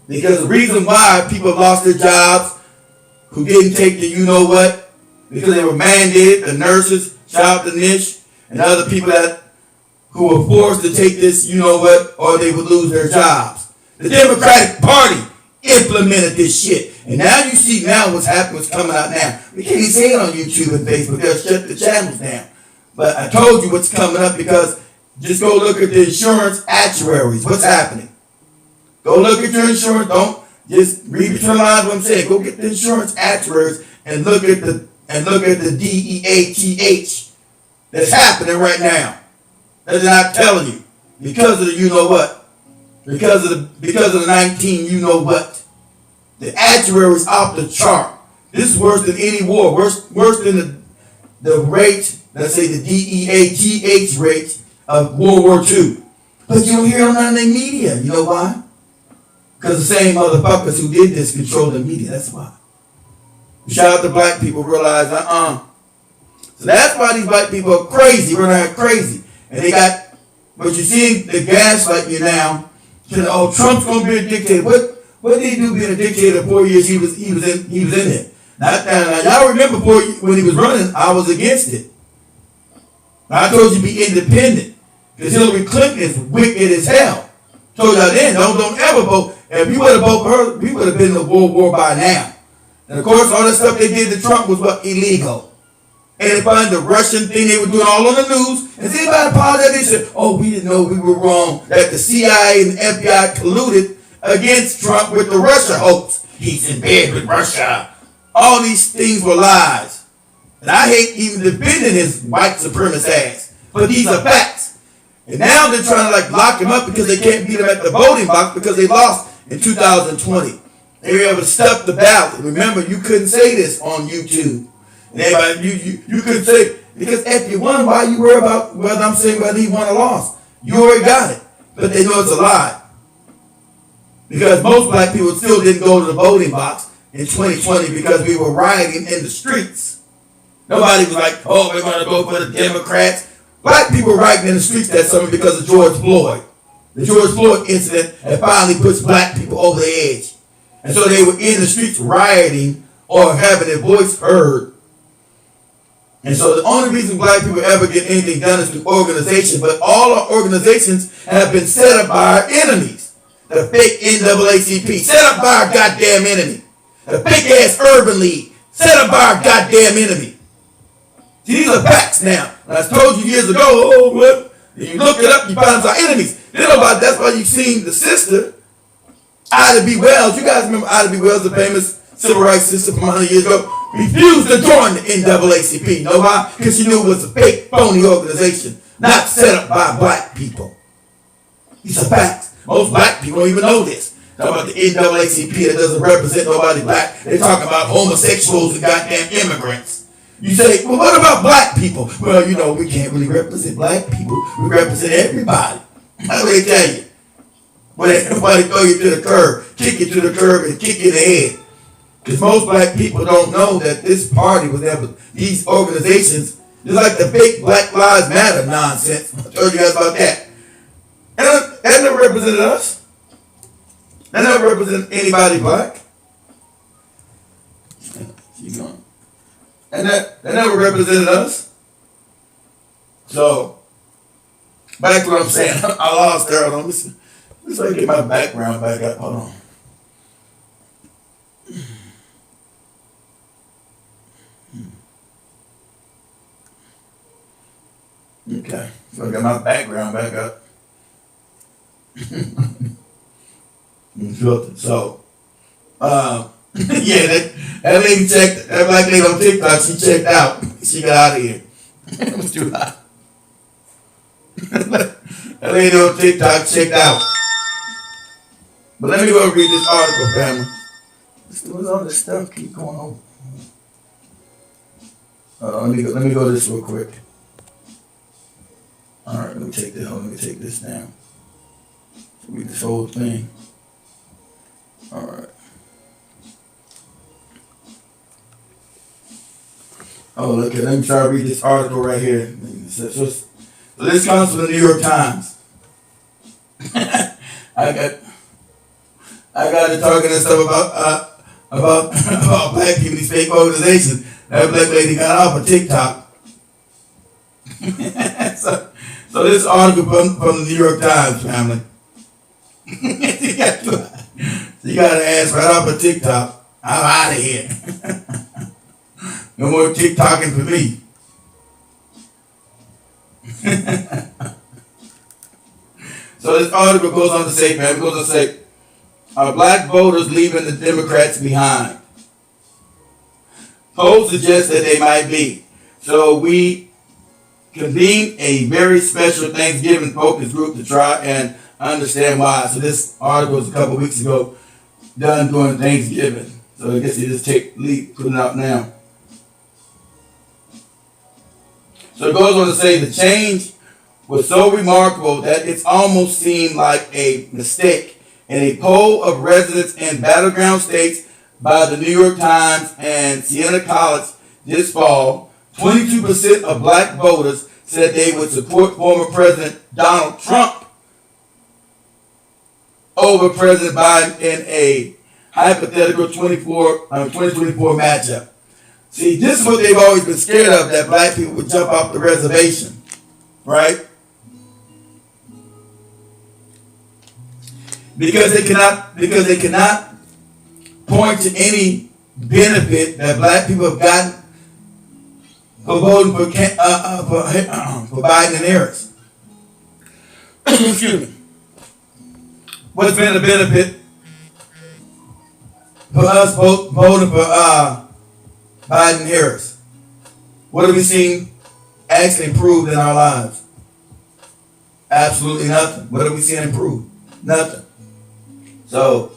Because the reason why people have lost their jobs, who didn't take the you-know-what, because they were mandated, the nurses, shout out to Nish, and other people who were forced to take this you-know-what, or they would lose their jobs. The Democratic Party implemented this shit. And now you see what's happening, what's coming out now. We can't even say it on YouTube and Facebook. They'll shut the channels down. But I told you what's coming up because just go look at the insurance actuaries. What's happening? Go look at your insurance. Don't just read between the lines what I'm saying. Go get the insurance actuaries and look at the DEATH that's happening right now. That they're not telling you because of the you know what, because of the 19 you know what. The actuaries off the chart. This is worse than any war. Worse than the rate. Let's say the DEATH rate of World War II. But you don't hear none of the media. You know why? Because the same motherfuckers who did this control the media. That's why. Shout out to black people realize, So that's why these white people are crazy. We're not crazy. And they got, but you see the gaslight you now. Oh, Trump's going to be a dictator. What did he do being a dictator 4 years he was in it? Now, y'all remember when he was running, I was against it. I told you be independent. Because Hillary Clinton is wicked as hell. Told y'all then, don't ever vote. If you would have voted for her, we would have been in a world war by now. And of course, all that stuff they did to Trump was illegal. And they find the Russian thing they were doing all on the news. And see anybody apologize, they said, oh, we didn't know we were wrong. That the CIA and FBI colluded against Trump with the Russia hoax. He's in bed with Russia. All these things were lies. And I hate even defending his white supremacist ass. But these are facts. And now they're trying to lock him up because they can't beat him at the voting box because they lost in 2020. They were able to stuff the ballot. Remember, you couldn't say this on YouTube. And everybody, you couldn't say, because if you won, why you worry about whether I'm saying whether he won or lost? You already got it. But they know it's a lie. Because most black people still didn't go to the voting box in 2020 because we were rioting in the streets. Nobody was like, oh, we're going to go for the Democrats. Black people were rioting in the streets that summer because of George Floyd. The George Floyd incident had finally pushed black people over the edge. And so they were in the streets rioting or having their voice heard. And so the only reason black people ever get anything done is through organization. But all our organizations have been set up by our enemies. The fake NAACP, set up by our goddamn enemy. The fake ass Urban League, set up by our goddamn enemy. See, these are facts now. And I told you years ago, oh, what? You look it up, you find our enemies. That's why you've seen the sister Ida B. Wells, you guys remember Ida B. Wells, the famous civil rights sister from 100 years ago, refused to join the NAACP. You know why? Because she knew it was a fake, phony organization, not set up by black people. It's a fact. Most black people don't even know this. Talk about the NAACP that doesn't represent nobody black. They talk about homosexuals and goddamn immigrants. You say, well, what about black people? Well, you know, we can't really represent black people. We represent everybody. That's what they tell you. But everybody throw you to the curb, kick you to the curb, and kick you in the head. Because most black people don't know that this party was ever, these organizations, just like the fake Black Lives Matter nonsense. I told you guys about that. And that never represented us. That never represented anybody black. Keep going. And that never represented us. So, back to what I'm saying. I lost there. Let's get my background back up. Hold on. Okay, so I got my background back up. So, yeah, that lady checked, that black lady on TikTok, she checked out. She got out of here. It was too hot. That lady on TikTok checked out. But let me go read this article, family. What's all this stuff keep going on? Let me go this real quick. All right, let me take this down. Read this whole thing. All right. Oh, look, let me try to read this article right here. So this comes from the New York Times. I got to talking and stuff about black people, these fake organizations. That black lady got off of TikTok. So this article from the New York Times, family. You got to ask right off of TikTok. I'm out of here. No more TikToking for me. So this article goes on to say, are black voters leaving the Democrats behind? Polls suggest that they might be. So we convened a very special Thanksgiving focus group to try and understand why. So this article was a couple weeks ago, done during Thanksgiving. So I guess you just put it out now. So it goes on to say the change was so remarkable that it's almost seemed like a mistake. In a poll of residents in battleground states by the New York Times and Siena College this fall, 22% of black voters said they would support former President Donald Trump over President Biden in a hypothetical 2024 matchup. See, this is what they've always been scared of, that black people would jump off the reservation, right? Because they cannot point to any benefit that black people have gotten for voting for Biden and Harris. Excuse me. What's been the benefit for us voting for Biden and Harris? What have we seen actually improved in our lives? Absolutely nothing. What have we seen improved? Nothing. So,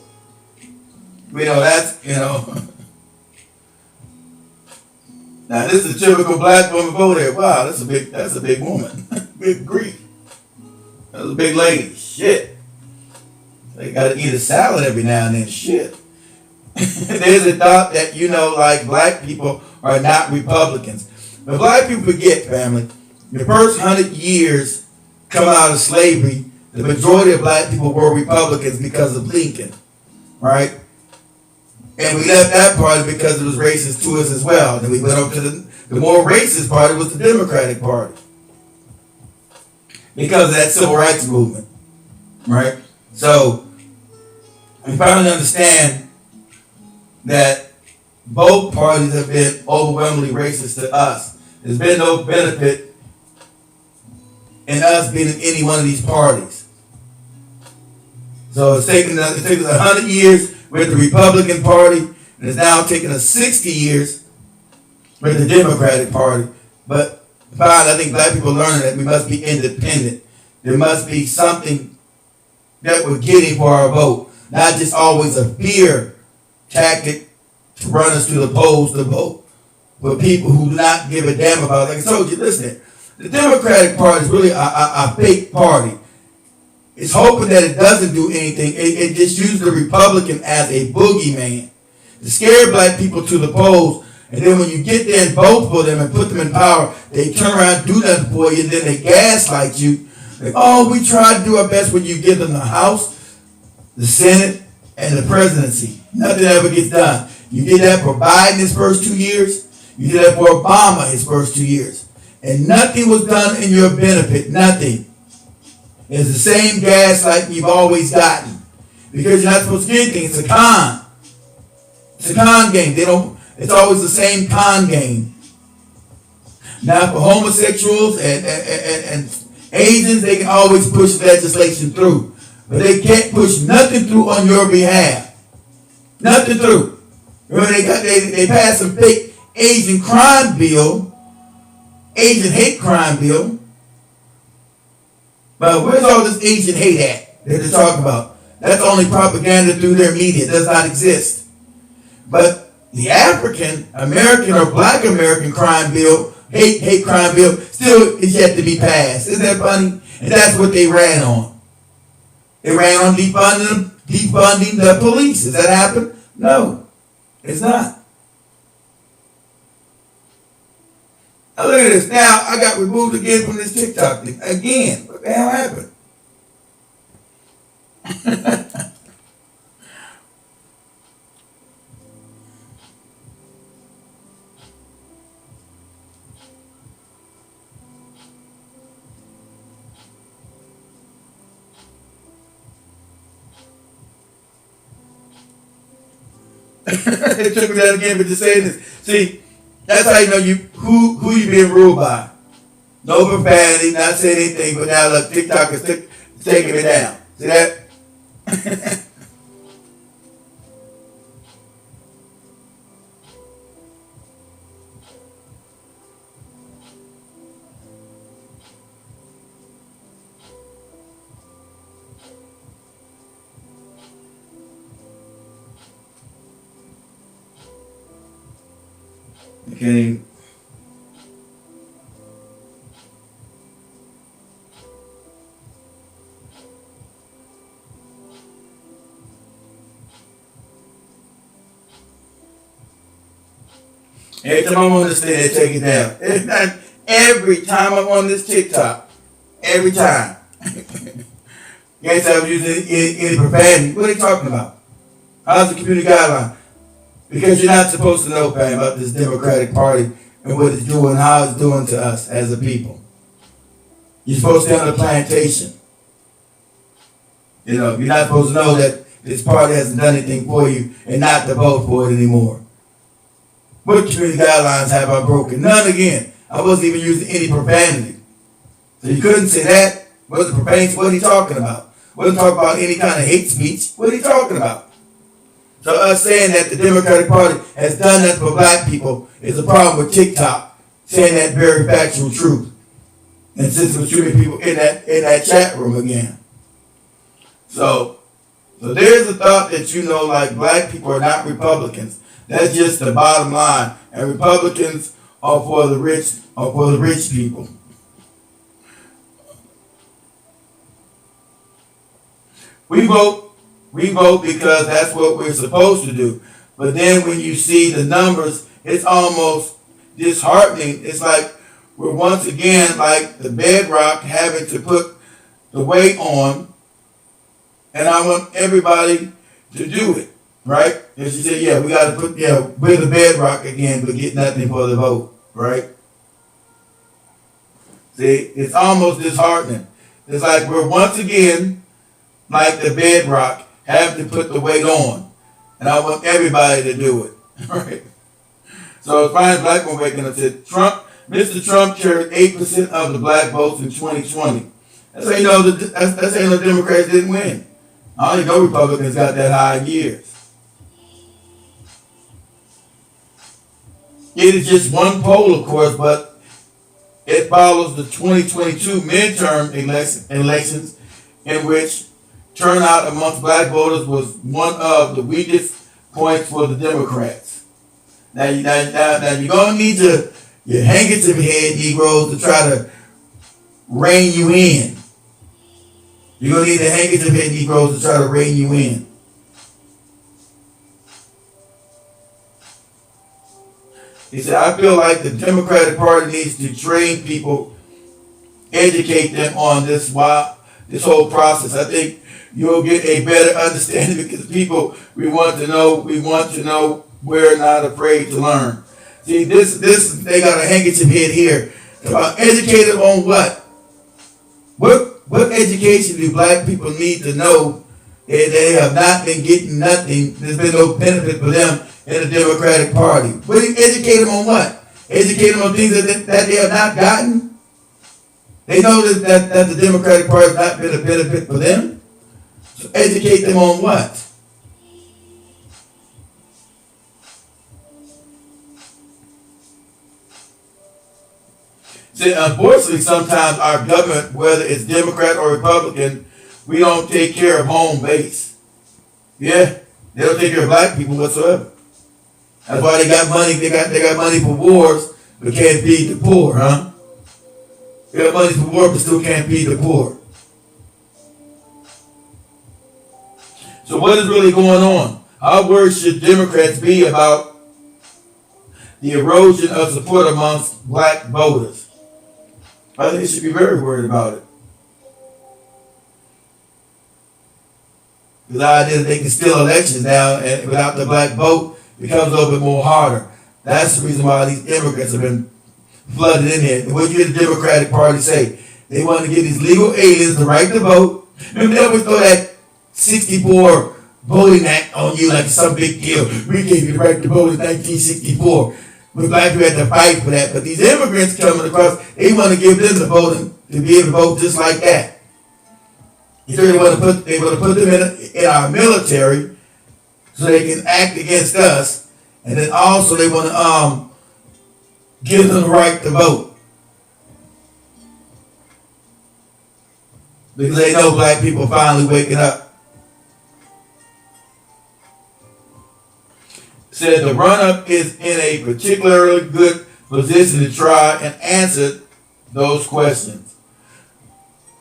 that's, now this is a typical black woman voter. Wow, that's a big woman. Big grief. That's a big lady. Shit. They gotta eat a salad every now and then. Shit. There's a thought that, like black people are not Republicans. But black people forget, family, the first 100 years coming out of slavery, the majority of black people were Republicans because of Lincoln, right? And we left that party because it was racist to us as well. Then we went over to the more racist party was the Democratic Party. Because of that civil rights movement, right? So, we finally understand that both parties have been overwhelmingly racist to us. There's been no benefit in us being in any one of these parties. So it's taken us 100 years with the Republican Party, and it's now taken us 60 years with the Democratic Party. But fine, I think black people learning that we must be independent. There must be something that we're getting for our vote, not just always a fear tactic to run us to the polls to vote for people who do not give a damn about it. Like I told you, listen, the Democratic Party is really a fake party. It's hoping that it doesn't do anything. It just uses the Republican as a boogeyman to scare black people to the polls. And then when you get there and vote for them and put them in power, they turn around and do nothing for you, and then they gaslight you. Like, oh, we try to do our best when you give them the House, the Senate, and the presidency. Nothing ever gets done. You did that for Biden his first 2 years. You did that for Obama his first 2 years. And nothing was done in your benefit. Nothing. It's the same gaslighting you've always gotten. Because you're not supposed to get anything. It's a con. It's a con game. It's always the same con game. Now for homosexuals and Asians, they can always push legislation through. But they can't push nothing through on your behalf. Nothing through. Remember they passed some fake Asian crime bill, Asian hate crime bill. But where's all this Asian hate at that they're talking about? That's only propaganda through their media. It does not exist. But the African American or Black American crime bill, hate crime bill, still is yet to be passed. Isn't that funny? And that's what they ran on. They ran on defunding the police. Does that happen? No, it's not. Now look at this. Now I got removed again from this TikTok thing. Again. What the hell happened? It took me that again, but just saying this. See, that's how you know who you being ruled by. No profanity, not saying anything, but now look, TikTok is taking me down. See that? Okay. Every time I'm on this thing, they take it down. It's not every time I'm on this TikTok. Every time. Can't tell I'm using any profanity. What are they talking about? How's the community guideline? Because you're not supposed to know, fam, about this Democratic Party and what it's doing, how it's doing to us as a people. You're supposed to stay on the plantation. You know, you're not supposed to know that this party hasn't done anything for you and not to vote for it anymore. What community guidelines have I broken? None again. I wasn't even using any profanity. So you couldn't say that. What was the profanity? What are you talking about? Wasn't talking about any kind of hate speech. What are you talking about? So us saying that the Democratic Party has done that for black people is a problem with TikTok saying that very factual truth. And since we're shooting people in that chat room again. So there's a thought that, you know, like black people are not Republicans. That's just the bottom line. And Republicans are for the rich people. We vote because that's what we're supposed to do. But then when you see the numbers, it's almost disheartening. It's like we're once again like the bedrock having to put the weight on, and I want everybody to do it, right? And she said, yeah, we got to put, we're the bedrock again, but get nothing for the vote, right? See, it's almost disheartening. It's like we're once again like the bedrock having to put the weight on, and I want everybody to do it, right? So a fine black one waking up said, Mr. Trump carried 8% of the black votes in 2020. That's how you know that's how you know the Democrats didn't win. I only know Republicans got that high in years. It is just one poll, of course, but it follows the 2022 midterm elections in which turnout amongst black voters was one of the weakest points for the Democrats. Now you're going to need your handkerchief head Negroes to try to rein you in. You're going to need the handkerchief head Negroes to try to rein you in. He said, I feel like the Democratic Party needs to train people, educate them on this whole process. I think you'll get a better understanding because people, we want to know, we're not afraid to learn. See, this they got a handkerchief head here. About educated on what? What education do black people need to know that they have not been getting nothing? There's been no benefit for them in the Democratic Party. What do you educate them on what? Educate them on things that they have not gotten? They know that the Democratic Party has not been a benefit for them. So educate them on what? See, unfortunately, sometimes our government, whether it's Democrat or Republican, we don't take care of home base. Yeah, they don't take care of black people whatsoever. That's why they got money. They got money for wars, but can't feed the poor, huh? They got money for war, but still can't feed the poor. So what is really going on? How worried should Democrats be about the erosion of support amongst black voters? I think they should be very worried about it. The idea that they can steal elections now and without the black vote becomes a little bit more harder. That's the reason why these immigrants have been flooded in here. What did the Democratic Party say? They want to get these legal aliens the right to vote. Remember, they always throw that 64 voting act on you like it's some big deal. We gave you the right to vote in 1964. But black people had to fight for that. But these immigrants coming across, they want to give them the voting to be able to vote just like that. So they want to put them in our military so they can act against us. And then also they want to give them the right to vote. Because they know black people are finally waking up. Said the run-up is in a particularly good position to try and answer those questions.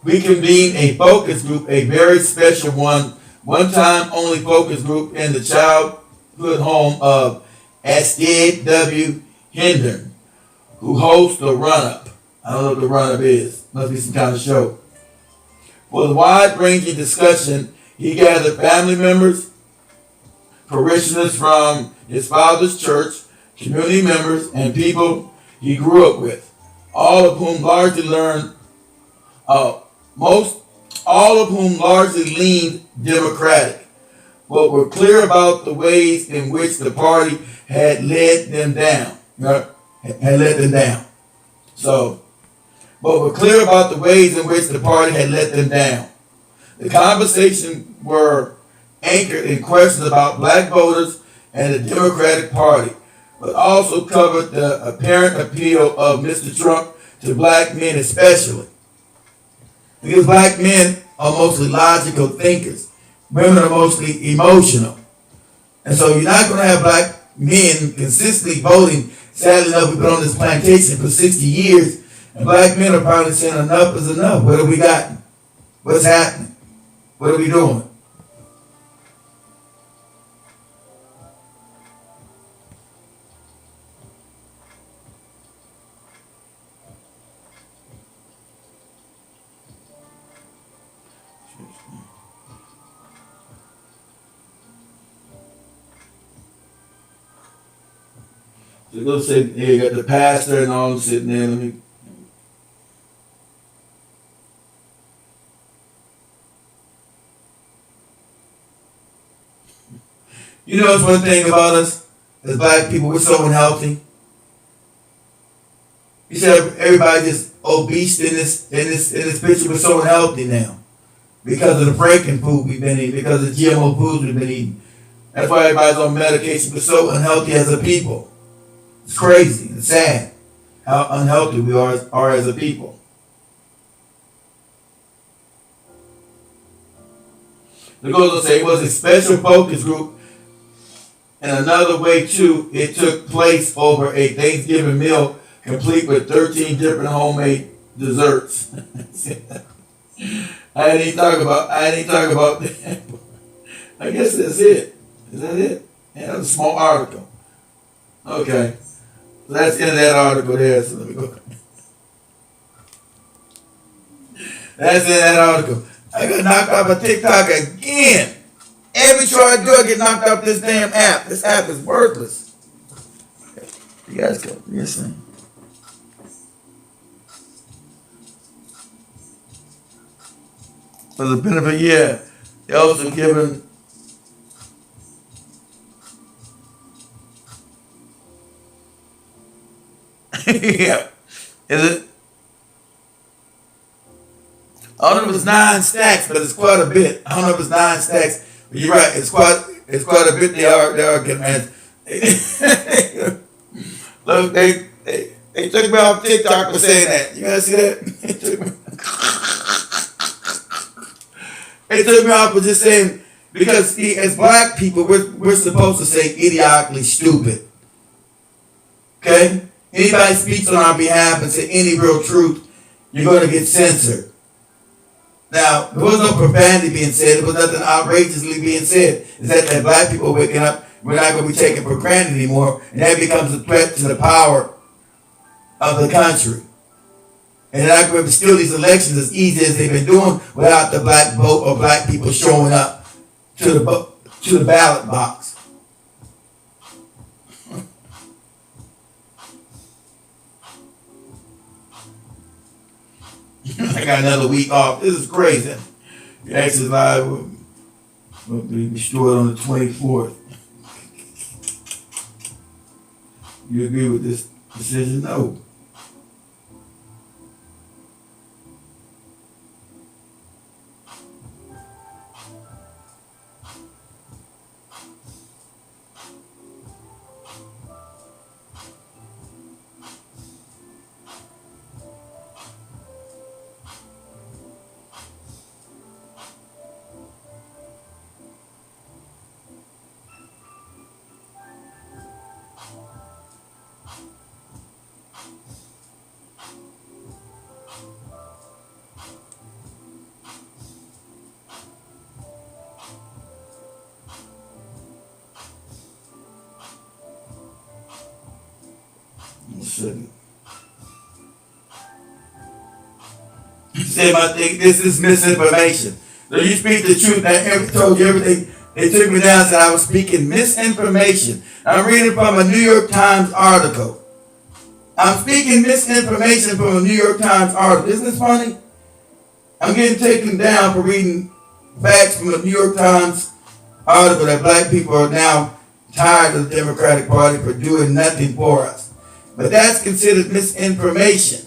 We convened a focus group, a very special one-time only focus group in the childhood home of Asted W. Hendon, who hosts the run-up. I don't know what the run-up is. Must be some kind of show. For the wide-ranging discussion, he gathered family members, parishioners from his father's church, community members, and people he grew up with, all of whom largely leaned Democratic, but were clear about the ways in which the party had let them down. But were clear about the ways in which the party had let them down. The conversation were anchored in questions about black voters and the Democratic Party, but also covered the apparent appeal of Mr. Trump to black men especially. Because black men are mostly logical thinkers. Women are mostly emotional. And so you're not going to have black men consistently voting. Sadly enough, we've been on this plantation for 60 years, and black men are probably saying enough is enough. What have we gotten? What's happening? What are we doing? So go sit here, you got the pastor and all them sitting there. Let me. You know, it's one thing about us as black people, we're so unhealthy. You said everybody just obese in this picture. We're so unhealthy now. because of the breaking food we've been eating, because of GMO foods we've been eating. That's why everybody's on medication. We're so unhealthy as a people. It's crazy. It's sad how unhealthy we are as a people. The goes to say it was a special focus group. And another way too, it took place over a Thanksgiving meal complete with 13 different homemade desserts. I didn't even talk about that. I guess that's it. Is that it? Yeah, that's a small article. Okay. So that's the end of that article there. So let me go. That's the end of that article. I got knocked off of TikTok again. Every show I do, I get knocked off this damn app. This app is worthless. You guys go. Yes, sir. For the benefit, yeah. They also given yeah. Is it? I don't know if it's 9 stacks, but it's quite a bit. I don't know if it's 9 stacks, but you're right. It's quite a bit. They are getting mad. Look, they took me off TikTok for saying that. You guys see that? They took me off for just saying, because see, as black people, we're supposed to say idiotically stupid. Okay? Anybody speaks on our behalf and say any real truth, you're going to get censored. Now, there was no profanity being said. There was nothing outrageously being said. It's that black people are waking up, we're not going to be taken for granted anymore, and that becomes a threat to the power of the country. And they're not going to steal these elections as easy as they've been doing without the black vote or black people showing up to the ballot box. I got another week off. This is crazy. The Access Live will be destroyed on the 24th. You agree with this decision? No. Say my thing, this is misinformation. So you speak the truth. I told you everything. They took me down and said I was speaking misinformation. I'm reading from a New York Times article. I'm speaking misinformation from a New York Times article. Isn't this funny? I'm getting taken down for reading facts from a New York Times article that black people are now tired of the Democratic Party for doing nothing for us. But that's considered misinformation.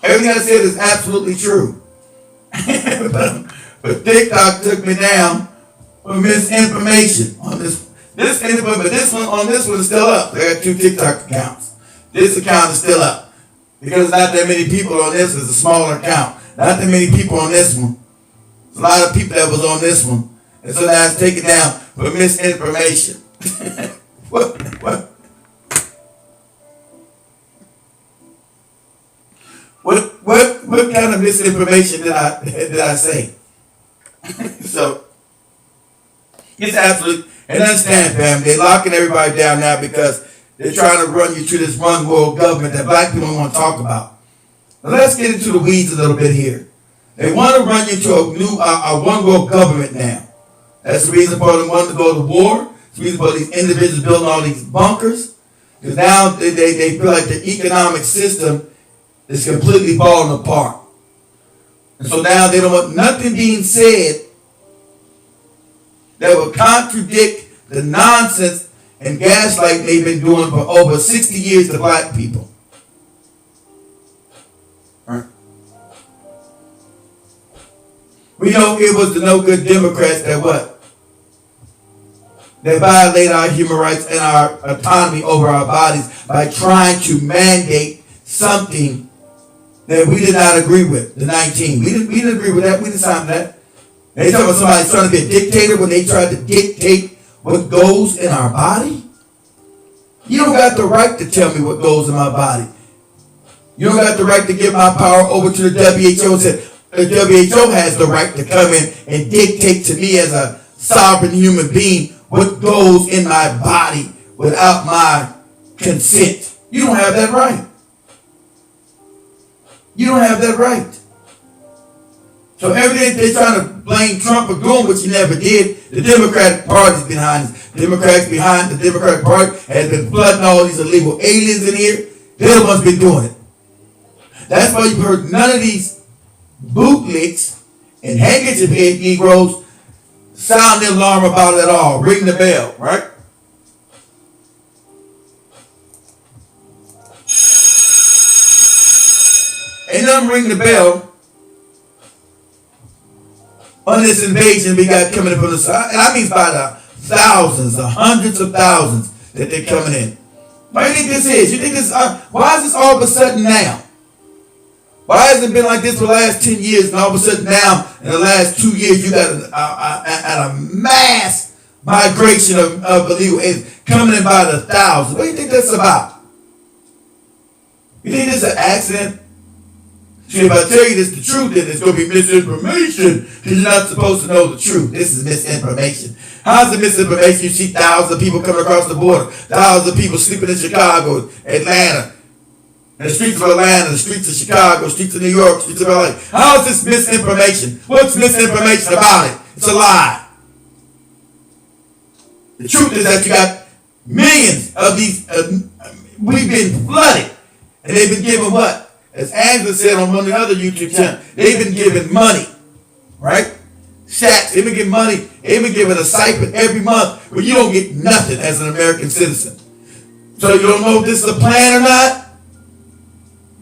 Everything I said is absolutely true. but TikTok took me down for misinformation on this. But this one is still up. There are 2 TikTok accounts. This account is still up because not that many people on this. It's a smaller account. Not that many people on this one. There's a lot of people that was on this one, and so now it's taken down for misinformation. What? What kind of misinformation did I say? So it's absolutely, and understand, family, they're locking everybody down now because they're trying to run you to this one world government that black people don't want to talk about. Now let's get into the weeds a little bit here. They want to run you to a new one world government now. That's the reason for them wanting to go to war. It's the reason for these individuals building all these bunkers. Because now they feel like the economic system is completely falling apart. And so now they don't want nothing being said that will contradict the nonsense and gaslighting they've been doing for over 60 years to black people. We know it was the no good Democrats that what? That violate our human rights and our autonomy over our bodies by trying to mandate something that we did not agree with. The 19. We didn't agree with that. We didn't sign that. They talk about somebody trying to be a dictator when they tried to dictate what goes in our body. You don't got the right to tell me what goes in my body. You don't got the right to give my power over to the WHO. Said the WHO has the right to come in and dictate to me as a sovereign human being what goes in my body without my consent. You don't have that right. You don't have that right. So everything they're trying to blame Trump for doing, which he never did, the Democratic Party's behind this. Democrats behind the Democratic Party has been flooding all these illegal aliens in here. They're the ones been doing it. That's why you've heard none of these bootlicks and handkerchief head Negroes sound the alarm about it at all. Ring the bell, right? Ain't nothing ring the bell on this invasion we got coming from the side. And I mean by the thousands, the hundreds of thousands that they're coming in. What do you think this is? You think this? Why is this all of a sudden now? Why hasn't it been like this for the last 10 years, and all of a sudden now, in the last 2 years, you got a mass migration of illegal aliens coming in by the thousands? What do you think that's about? You think this is an accident? See, if I tell you this the truth, then it's going to be misinformation, because you're not supposed to know the truth. This is misinformation. How's it misinformation? You see thousands of people coming across the border, thousands of people sleeping in Chicago, Atlanta, in the streets of Atlanta, the streets of Chicago, streets of New York, streets of LA. How is this misinformation? What's misinformation about it? It's a lie. The truth is that you got millions of these, we've been flooded, and they've been given what? As Angela said on one of the other YouTube channels, they've been given money, right? Shacks, they've been given money, they've been given a stipend every month where you don't get nothing as an American citizen. So you don't know if this is a plan or not,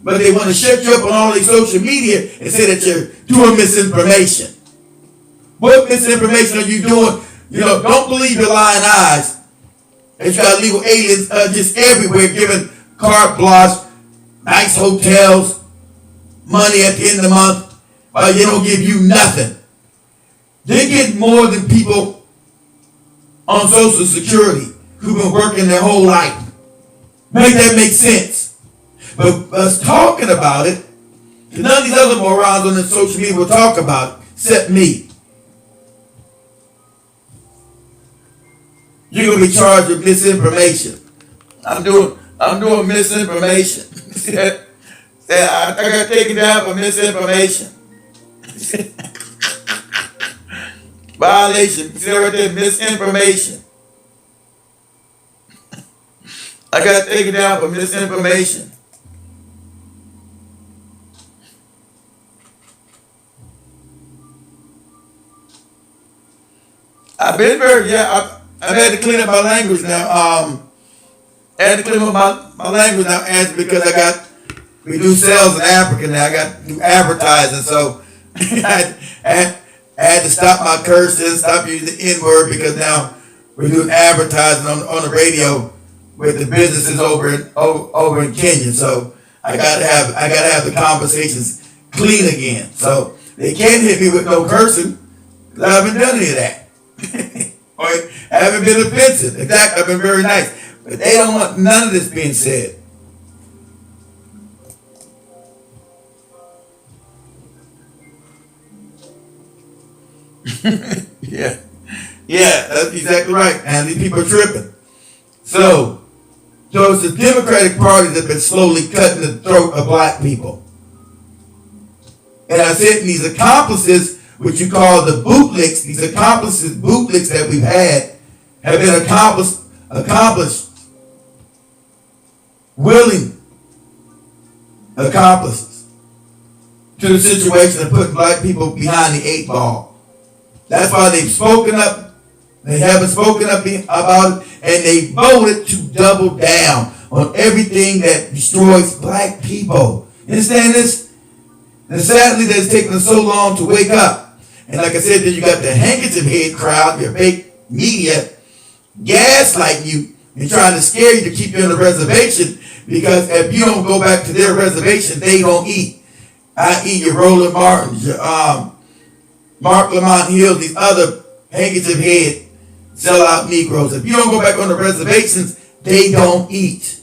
but they want to shut you up on all their social media and say that you're doing misinformation. What misinformation are you doing? You know, don't believe your lying eyes. That you got illegal aliens just everywhere giving carte blanche, nice hotels, money at the end of the month, but they don't give you nothing. They get more than people on Social Security who've been working their whole life. Make that make sense. But us talking about it, none of these other morons on the social media will talk about it, except me. You're going to be charged with misinformation. I'm doing misinformation. I got taken down for misinformation. Violation. See right there, misinformation. I got taken down for misinformation. I've been very, I've had to clean up my language now. I had to clean up my language now, because we do sales in Africa now. I got to do advertising, so I had to stop my cursing, stop using the N-word, because now we're doing advertising on the radio with the businesses over in Kenya. So I gotta have the conversations clean again. So they can't hit me with no cursing, because I haven't done any of that. Or I haven't been offensive. Exactly, I've been very nice. But they don't want none of this being said. Yeah, that's exactly right. And these people are tripping. So it's the Democratic Party that's been slowly cutting the throat of black people. And I said these accomplices, which you call the bootlicks, these accomplices, bootlicks that we've had, have been accomplished, willing accomplices to the situation of putting black people behind the 8 ball. That's why they've spoken up. They haven't spoken up about it, and they voted to double down on everything that destroys black people. You understand this? And sadly, that it's taken us so long to wake up And like I said, then you got the handkerchief head crowd, your fake media, gaslighting you and trying to scare you to keep you on the reservation, because if you don't go back to their reservation, they don't eat. I.e. your Roland Martins, your Mark Lamont Hill, these other handkerchief head sellout Negroes. If you don't go back on the reservations, they don't eat.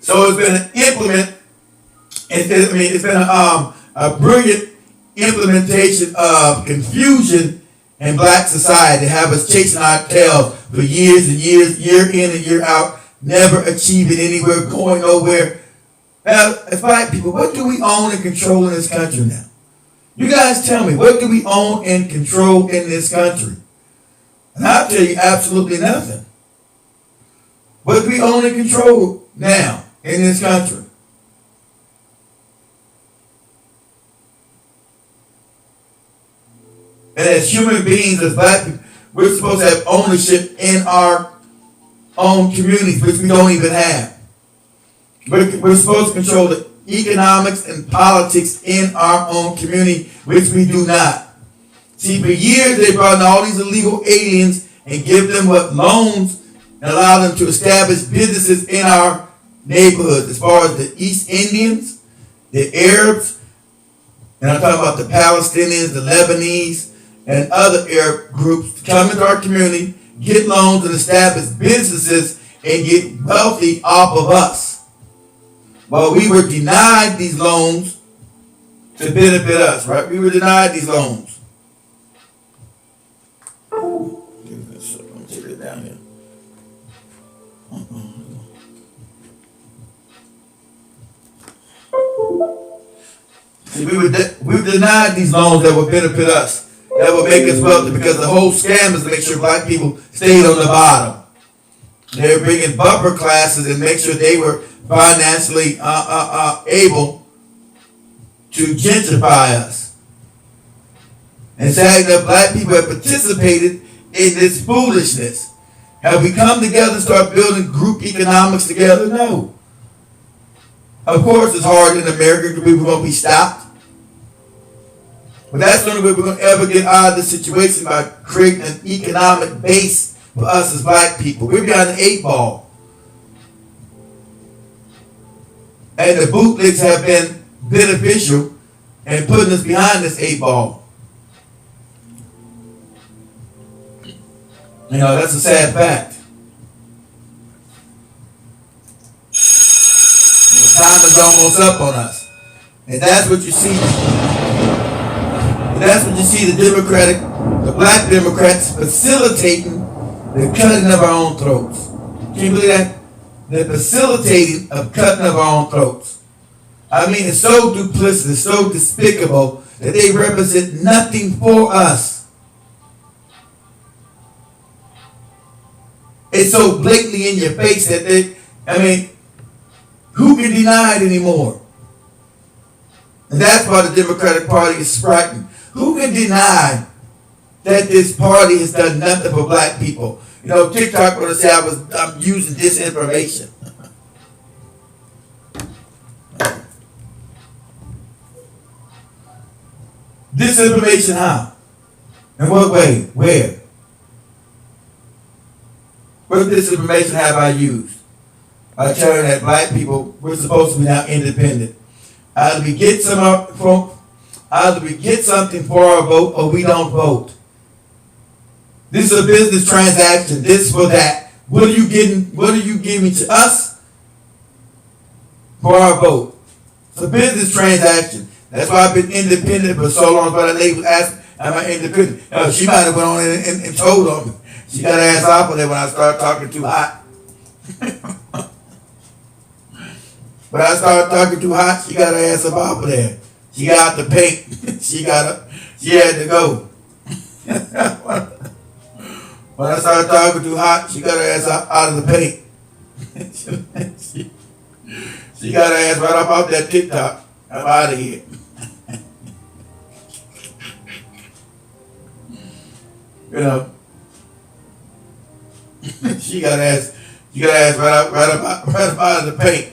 So it's been an it's been a brilliant implementation of confusion in black society, have us chasing our tails for years and years, year in and year out, never achieving anywhere, going nowhere. Now, as black people, what do we own and control in this country now? You guys tell me, what do we own and control in this country? And I'll tell you absolutely nothing. What do we own and control now in this country? And as human beings, as black people, we're supposed to have ownership in our own communities, which we don't even have. We're supposed to control the economics and politics in our own community, which we do not. See, for years they brought in all these illegal aliens and give them loans and allow them to establish businesses in our neighborhoods, as far as the East Indians, the Arabs, and I'm talking about the Palestinians, the Lebanese, and other Arab groups to come into our community, get loans and establish businesses and get wealthy off of us. Well, we were denied these loans to benefit us, right? We were denied these loans. Let me take it down here. See, we were denied these loans that would benefit us, that would make us wealthy, because the whole scam is to make sure black people stayed on the bottom. They were bringing bumper classes and make sure they were financially able to gentrify us. And sadly enough, black people have participated in this foolishness. Have we come together and start building group economics together? No. Of course it's hard in America because we're going to be stopped. But that's the only way we're going to ever get out of this situation, by creating an economic base for us as black people. We're behind the 8 ball. And the bootlicks have been beneficial in putting us behind this 8 ball. You know, that's a sad fact. The time is almost up on us. And that's what you see. That's what you see, the black Democrats facilitating the cutting of our own throats. Can you believe that? The facilitating of cutting of our own throats. I mean, it's so duplicitous, so despicable that they represent nothing for us. It's so blatantly in your face that who can deny it anymore? And that's why the Democratic Party is frightened. Who can deny that this party has done nothing for black people? You know, TikTok going to say I'm using disinformation. Disinformation how? In what way? Where? What disinformation have I used? By telling that black people, we're supposed to be now independent. Either we get something for our vote, or we don't vote. This is a business transaction, this for that. What are you giving to us for our vote? It's a business transaction. That's why I've been independent for so long. That's why the lady was asking, am I independent? She might have went on and told on me. She got her ass off of there when I started talking too hot. When I started talking too hot, she got her ass up off of there. She got out the paint. She had to go. When I started talking too hot, she got her ass out of the paint. she got her ass right up off that TikTok. I'm out of here. You know, she got her ass You got ass right up out of the paint.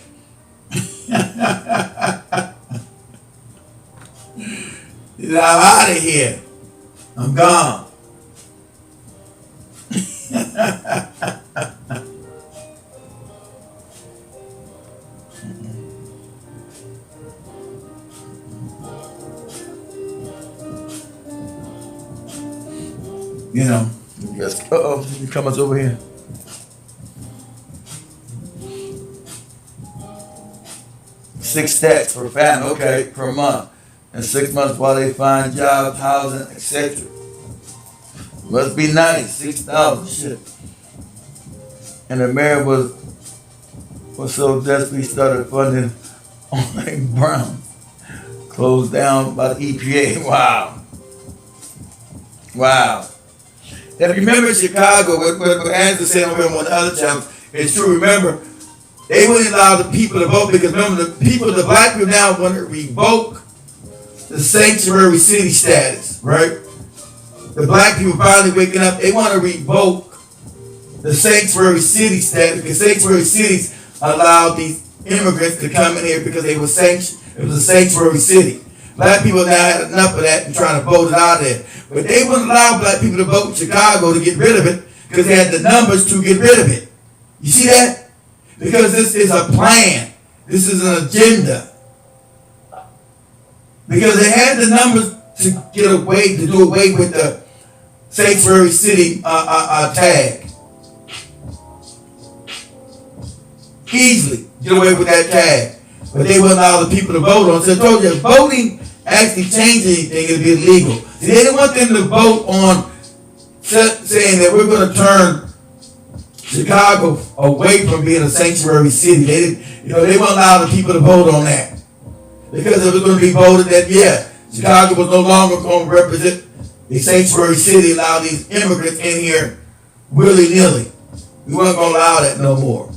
He said, I'm out of here. I'm gone. You know, you come us over here. Six stacks per family, okay, per month. And 6 months while they find jobs, housing, etc. Must be nice, 6,000 shit. And the mayor was so desperate he started funding online Brown. Closed down by the EPA. Wow. If you remember Chicago, what Andrew said on one of the other channels, it's true. Remember, they wouldn't allow the people to vote because remember the black people now want to revoke the sanctuary city status, right? The black people finally waking up, they want to revoke the sanctuary city status because sanctuary cities allowed these immigrants to come in here because it was a sanctuary city. Black people now had enough of that and trying to vote it out of there. But they wouldn't allow black people to vote in Chicago to get rid of it because they had the numbers to get rid of it. You see that? Because this is a plan. This is an agenda. Because they had the numbers to do away with the sanctuary city tag. Easily get away with that tag. But they wouldn't allow the people to vote on it. So I told you, voting actually changed anything, it'd be illegal. See, they didn't want them to vote on saying that we're going to turn Chicago away from being a sanctuary city. They wouldn't allow the people to vote on that. Because it was going to be voted that, Chicago was no longer going to represent a sanctuary city, allow these immigrants in here willy-nilly. We weren't going to allow that no more.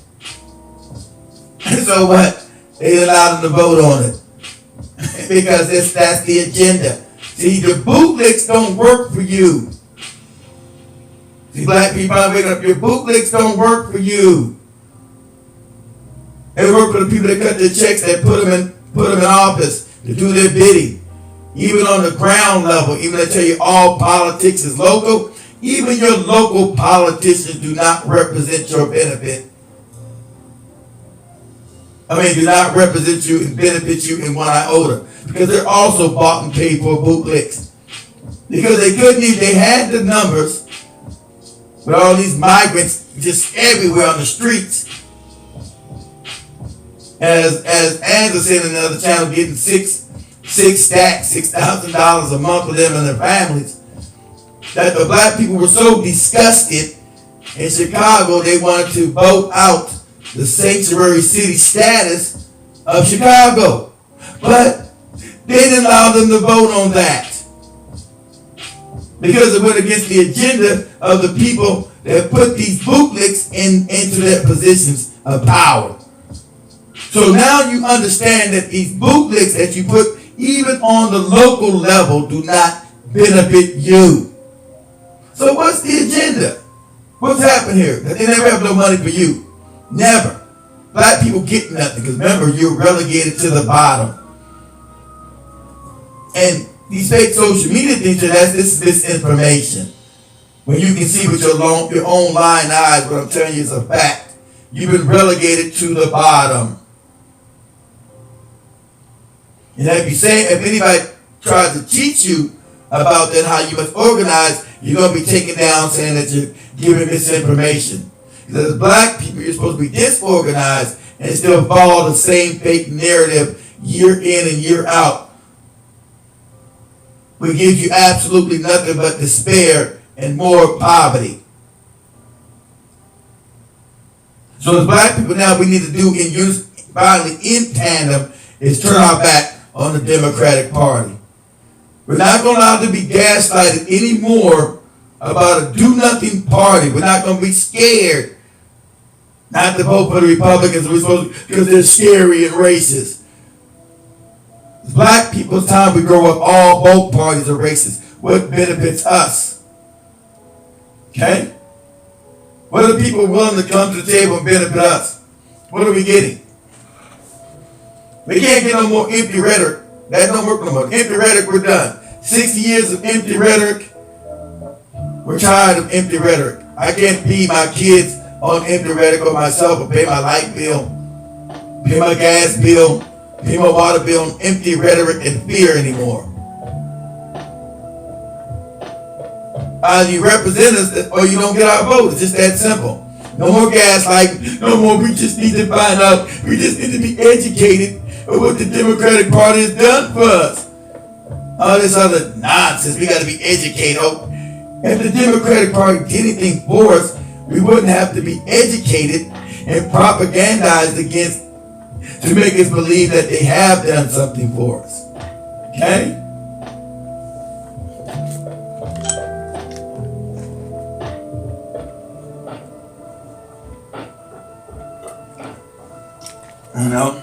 And so what? They allowed them to vote on it. Because that's the agenda. See, the bootlicks don't work for you. See, black people are waking up, your bootlicks don't work for you. They work for the people that cut their checks, that put them in office to do their bidding. Even on the ground level, even they tell you all politics is local, even your local politicians do not represent your benefit. Do not represent you and benefit you in one iota. Because they're also bought and paid for bootlicks. Because they had the numbers with all these migrants just everywhere on the streets. As Angela said in another channel, getting six stacks, $6,000 a month for them and their families, that the black people were so disgusted in Chicago, they wanted to vote out the sanctuary city status of Chicago. But they didn't allow them to vote on that. Because it went against the agenda of the people that put these bootlicks into their positions of power. So now you understand that these bootlicks that you put even on the local level do not benefit you. So what's the agenda? What's happened here? That they never have no money for you. Never. Black people get nothing because remember, you're relegated to the bottom. And these fake social media things, this is misinformation. When you can see with your own lying eyes what I'm telling you is a fact. You've been relegated to the bottom. And if anybody tries to teach you about that, how you must organize, you're going to be taken down saying that you're giving misinformation. Because as black people, you're supposed to be disorganized and still follow the same fake narrative year in and year out. We give you absolutely nothing but despair and more poverty. So as black people now, we need to do finally in tandem is turn our back on the Democratic Party. We're not going to allow them to be gaslighted anymore about a do-nothing party. We're not going to be scared not to vote for the Republicans because they're scary and racist. It's black people's time we grow up, both parties are racist. What benefits us? Okay? What are people willing to come to the table and benefit us? What are we getting? We can't get no more empty rhetoric. That don't work no more. Empty rhetoric, we're done. 60 years of empty rhetoric. We're tired of empty rhetoric. I can't feed my kids on empty rhetoric or myself or pay my light bill, pay my gas bill, pay my water bill on empty rhetoric and fear anymore. Either you represent us or you don't get our vote. It's just that simple. No more gaslighting. No more. We just need to find out. We just need to be educated of what the Democratic Party has done for us. All this other nonsense. We got to be educated. If the Democratic Party did anything for us, we wouldn't have to be educated and propagandized against to make us believe that they have done something for us. Okay? You know?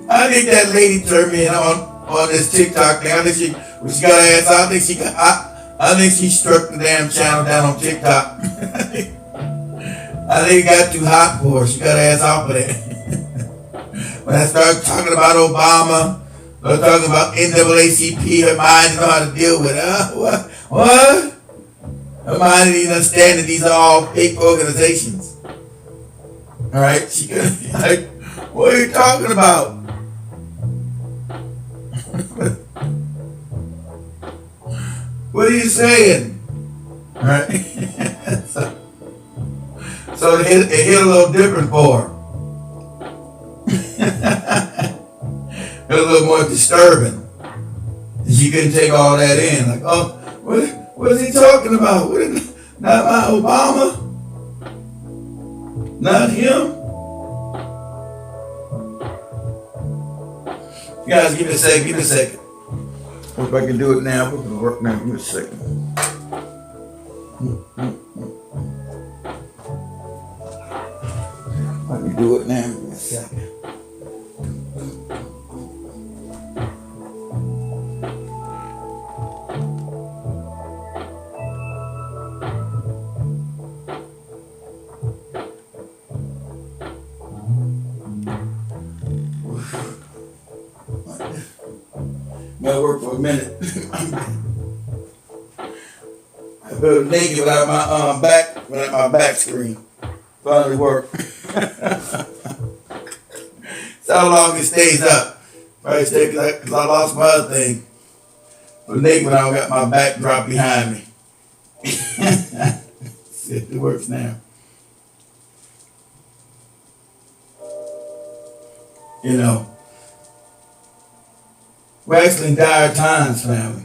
I think that lady turned me on this TikTok thing. I think she got her ass out. I think she struck the damn channel down on TikTok. I think it got too hot for her. She got her ass off of that. When I started talking about Obama, or talking about NAACP, her mind didn't know how to deal with it. What? Her mind didn't understand that these are all fake organizations. Alright? She could be like, what are you talking about? What are you saying? Alright? So it hit a little different for her. It was a little more disturbing. She couldn't take all that in. Like, oh, what is he talking about? Not my Obama? Not him? Guys, give me a second. Hope I can do it now. We're gonna work now. Give me a second. I can do it now. Give me a second. Gotta work for a minute. I feel naked without my back screen. Finally work. That's how long it stays up. Probably stay because I lost my other thing. But naked when I don't got my backdrop behind me. It works now. You know. We're actually in dire times, family.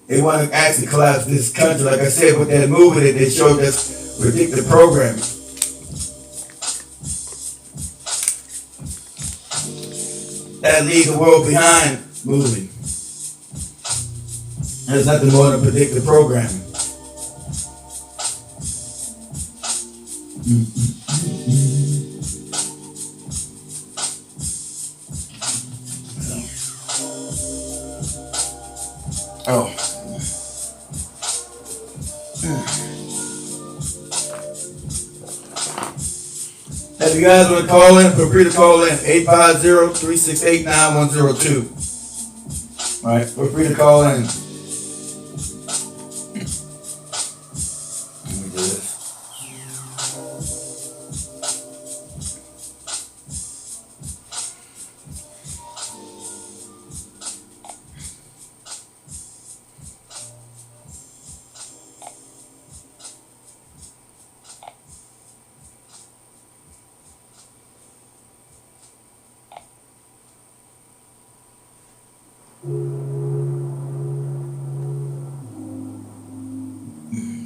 They want to actually collapse this country. Like I said, with that movie that they showed us predictive programming. That Leave the World Behind movie. There's nothing more than predictive programming. Oh. If you guys want to call in, feel free to call in 850-368-9102. All right, feel free to call in. Let me do this.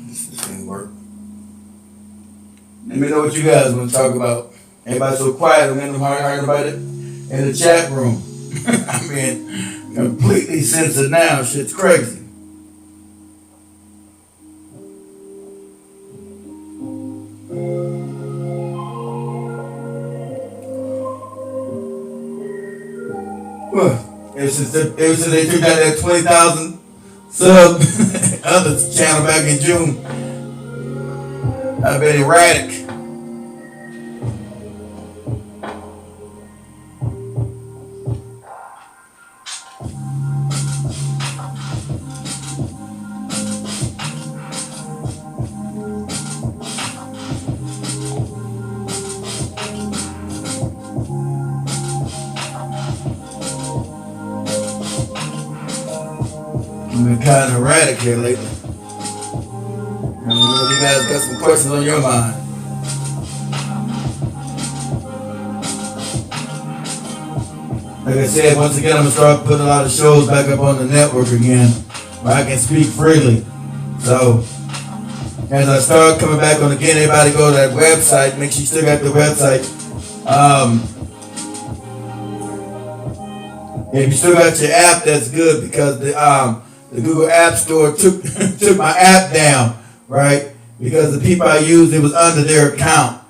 This didn't work. Let me know what you guys want to talk about. Everybody's so quiet. I'm going to hear about it in the chat room. I'm being completely censored now. Shit's crazy. Ever since they took down that 20,000 sub other channel back in June. I've been erratic. I've been kind of erratic here lately. I know you guys got some questions on your mind. Like I said, once again, I'm going to start putting a lot of shows back up on the network again where I can speak freely. So, as I start coming back on again, everybody go to that website. Make sure you still got the website. If you still got your app, that's good because the Google App Store took my app down, right? Because the people I used, it was under their account.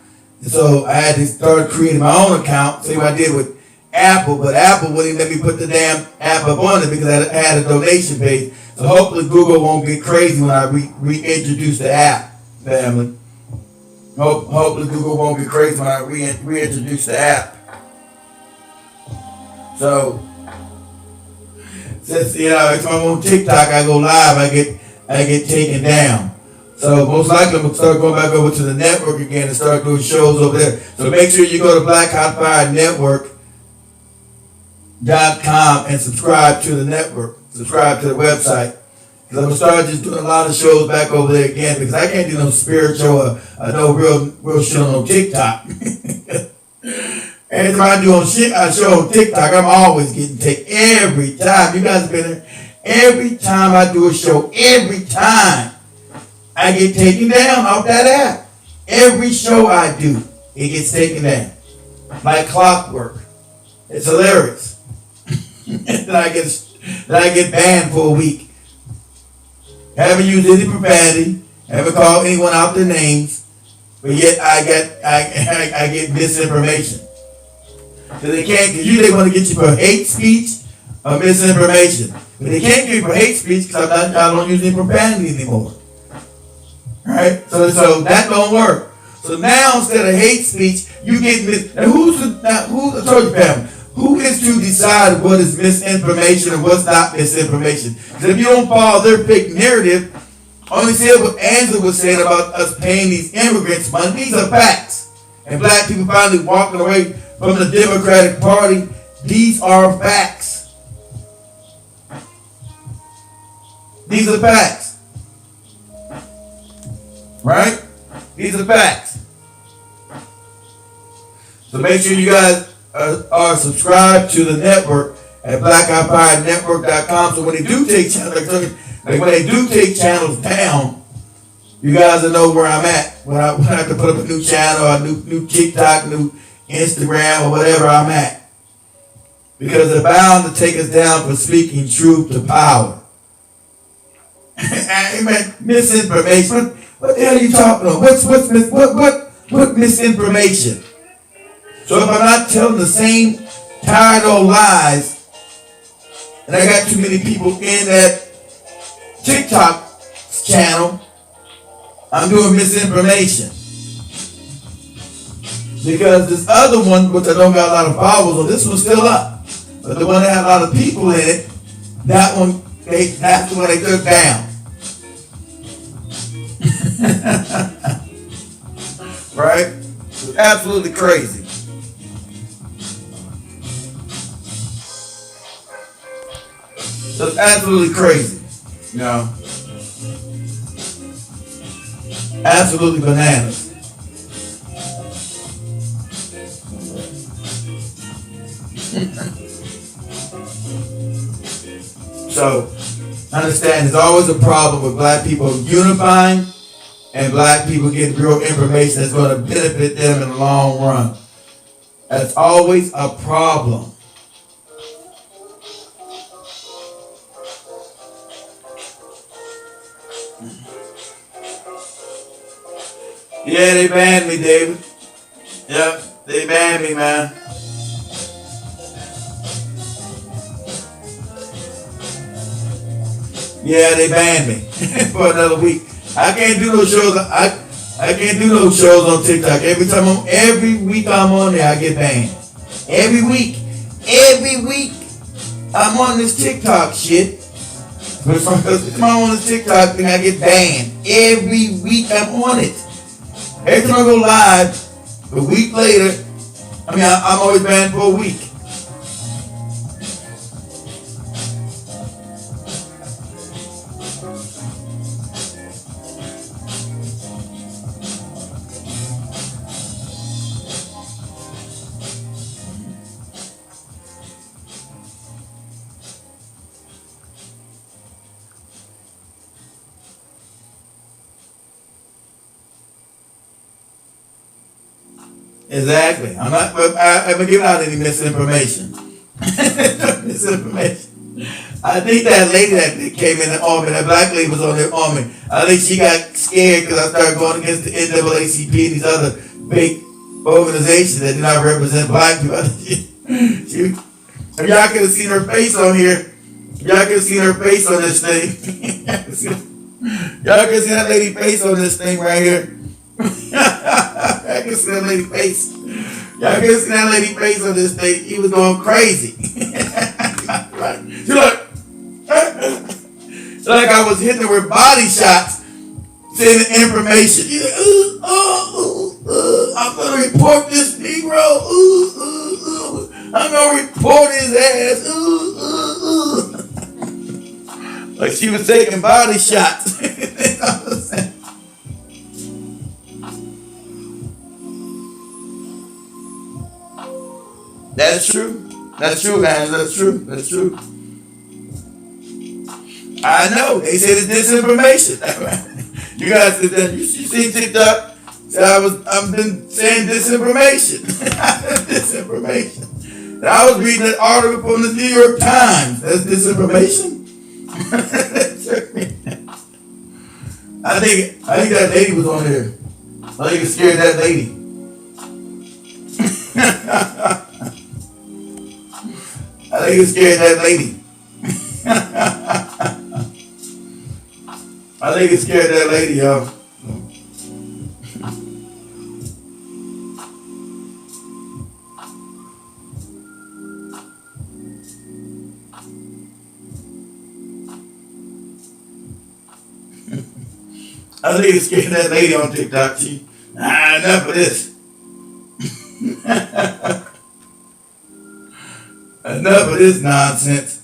And so I had to start creating my own account. See what I did with Apple, but Apple wouldn't let me put the damn app up on it because I had a donation page. So hopefully Google won't get crazy when I reintroduce the app, family. Hopefully Google won't get crazy when I reintroduce the app. So, since if I'm on TikTok, I go live, I get taken down. So most likely I'm gonna start going back over to the network again and start doing shows over there. So make sure you go to blackhotfirenetwork.com and subscribe to the network, subscribe to the website. Because I'm gonna start just doing a lot of shows back over there again because I can't do no spiritual or no real shit on no TikTok. Anytime I do a show on TikTok, I'm always getting taken every time. You guys have been there. Every time I do a show, every time I get taken down off that app. Every show I do, it gets taken down. Like clockwork. It's hilarious. Then I get banned for a week. Haven't used any profanity, haven't called anyone out their names, but yet I get misinformation. So they can't, because they want to get you for hate speech or misinformation. But they can't get you for hate speech because I don't use any profanity anymore. Right? So that don't work. So now instead of hate speech, you get and I told you, family, who is to decide what is misinformation and what's not misinformation? Because if you don't follow their fake narrative, only say what Angela was saying about us paying these immigrants money. These are facts. And black people finally walking away from the Democratic Party. These are facts. These are facts. Right? These are facts. So make sure you guys are subscribed to the network at blackhotfirenetwork.com. So when they do take channels down, you guys will know where I'm at. When I have to put up a new channel, a new TikTok, new Instagram, or whatever I'm at. Because they're bound to take us down for speaking truth to power. Amen. Misinformation. What the hell are you talking about? What misinformation? So if I'm not telling the same tired old lies, and I got too many people in that TikTok channel, I'm doing misinformation. Because this other one, which I don't got a lot of followers on, this one's still up. But the one that had a lot of people in it, that's the one they took down. Right? It's absolutely crazy. So it's absolutely crazy. You know? Absolutely bananas. So, understand there's always a problem with black people unifying and black people getting real information that's going to benefit them in the long run. That's always a problem. Yeah, they banned me, David. Yep, they banned me, man. Yeah, they banned me for another week. I can't do those shows. I can't do those shows on TikTok. Every week I'm on there, I get banned. Every week I'm on this TikTok shit. If I'm on this TikTok thing, I get banned. Every week I'm on it. Every time I go live, a week later, I'm always banned for a week. Exactly. I'm not giving out any misinformation. Misinformation. I think that lady that came in the army, that black lady was on the army. I think she got scared because I started going against the NAACP and these other fake organizations that do not represent black people. If y'all could have seen her face on here, y'all could have seen her face on this thing. Y'all could have seen that lady face on this thing right here. I can see that lady face. Y'all can see that lady face on this thing. He was going crazy. She like I was hitting her with body shots, saying the information. I'm gonna report this Negro. I'm gonna report his ass. Like she was taking body shots. That's true. That's true, guys. That's true. That's true. I know. They said it's disinformation. You guys said that. You see TikTok? I've been saying disinformation. Disinformation. And I was reading an article from the New York Times. That's disinformation. I think that lady was on there. I think it scared that lady. I think it scared that lady. I think it scared that lady, y'all. I think it scared that lady on TikTok. Enough of this. Enough of this nonsense.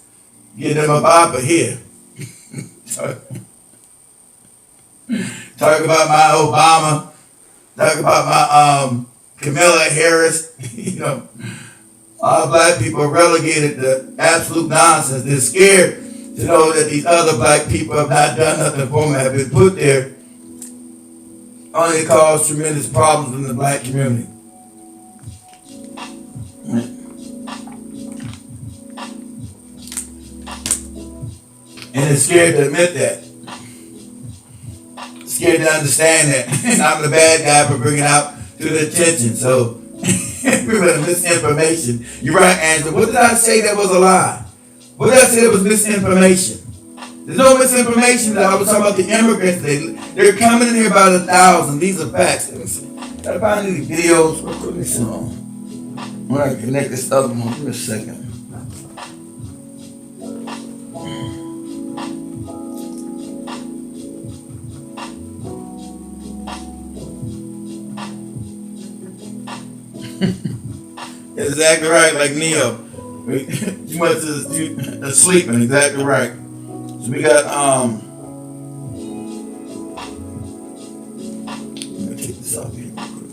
Get them a bopper here. Talk about my Obama. Talk about my Kamala Harris. All black people are relegated to absolute nonsense. They're scared to know that these other black people have not done nothing for them, have been put there, only cause tremendous problems in the black community. And they're scared to admit that. Scared to understand that. And I'm the bad guy for bringing out to the attention. So, misinformation. You're right, Angela. What did I say that was a lie? What did I say that was misinformation? There's no misinformation. I was talking about the immigrants. They're coming in here by the thousand. These are facts. Let me see. Gotta find these videos. Let me see. I'm gonna connect this other one for a second. Exactly right, like Neo. Too much is sleeping, exactly right. So we got let me take this off here real quick.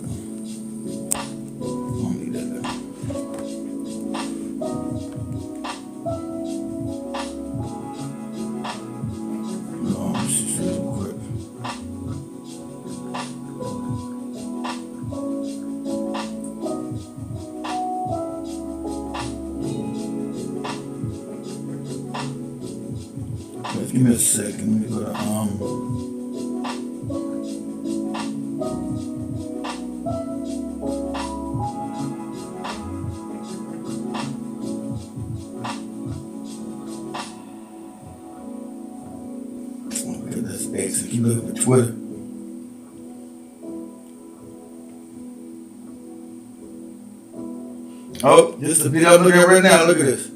I don't need that there. No, let's just real quick. Give me a second. Let me go to X. I keep looking for Twitter. Oh, this is the video I'm looking at right now. Look at this.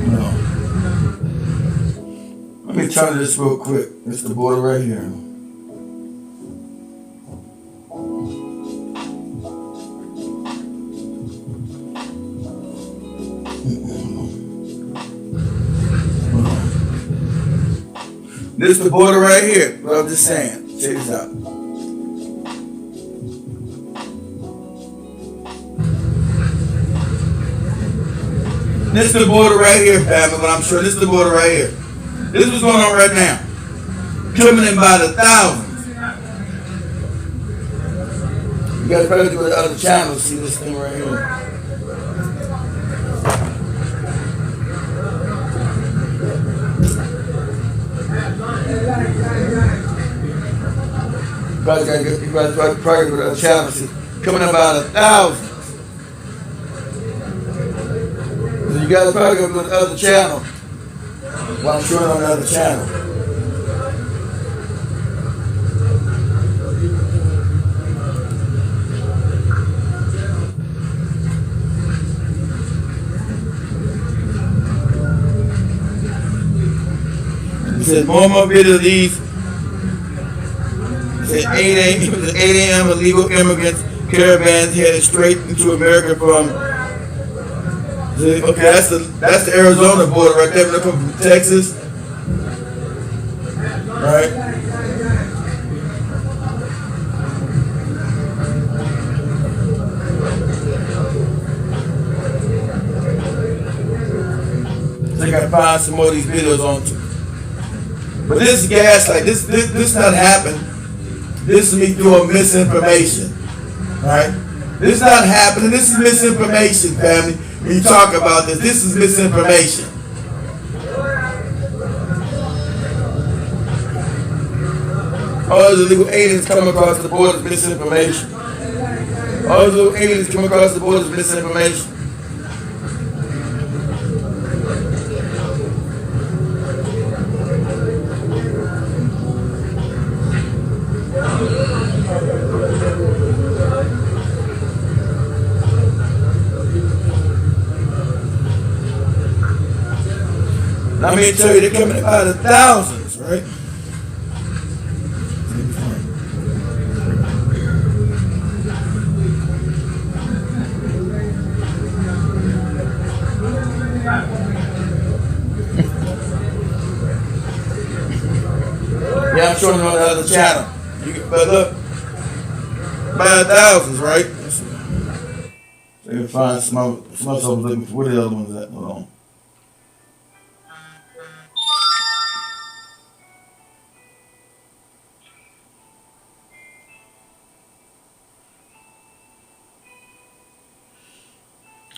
No. Let me turn this real quick. It's the border right here. This is the border right here. What I'm just saying. Check this out. This is the border right here, family, but I'm sure this is the border right here. This is what's going on right now. Coming in by the thousands. You guys probably go to the other channels to see this thing right here. You guys probably go to the other channels. See, coming in by the thousands. So you guys probably go to the other channel. Well, I'm sure on the other channel. It says more and more videos of these. It said 8 a.m. illegal immigrants caravans headed straight into America from. Okay, that's the Arizona border right there. They're coming from Texas, right? So I gotta find some more of these videos on too. But this is gaslight. This not happened. This is me doing misinformation, right? This is not happening. This is misinformation, family. When you talk about this is misinformation. All those illegal aliens come across the border is misinformation. All those illegal aliens come across the border is misinformation. I mean, tell you, they're coming by the thousands, right? Yeah, I'm showing you on the other channel. But look, by the thousands, right? So you can find some other looking for where the other ones at. Hold on.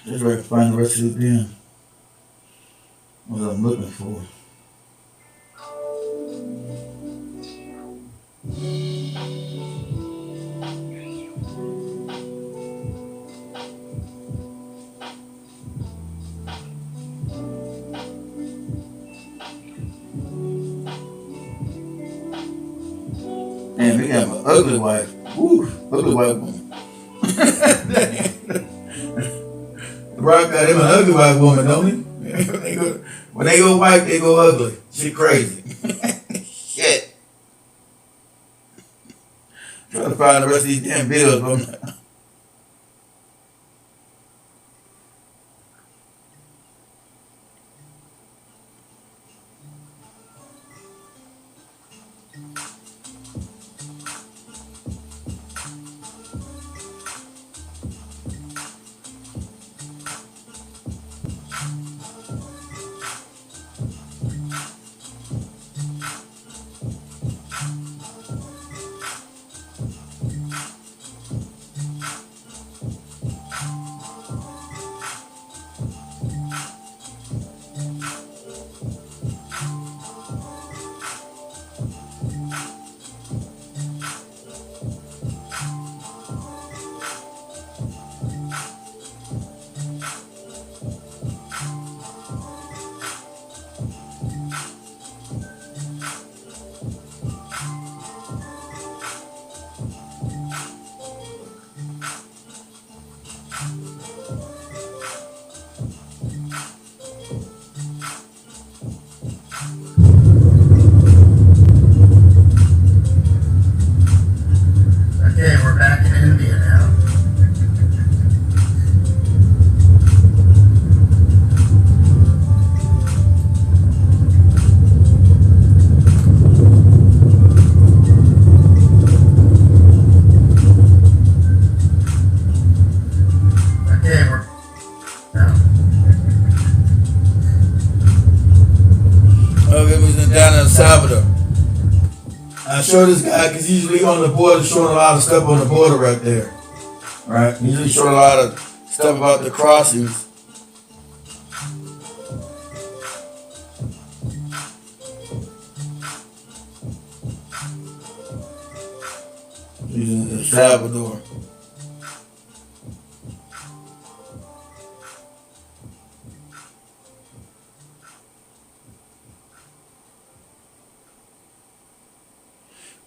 Just ready to find the rest of it then. What I'm looking for. Man, we got an ugly wife. Woo, ugly white woman. Rock got him an ugly white woman, don't he? When they go white, they go ugly. She crazy. Shit. Trying to find the rest of these damn videos, bro. Okay, we're back in India now. Okay, we're now. Okay, we was down in El Salvador. I show this guy because he's usually on the border, showing a lot of stuff on the border right there. Right? He usually showing a lot of stuff about the crossings. He's in El Salvador.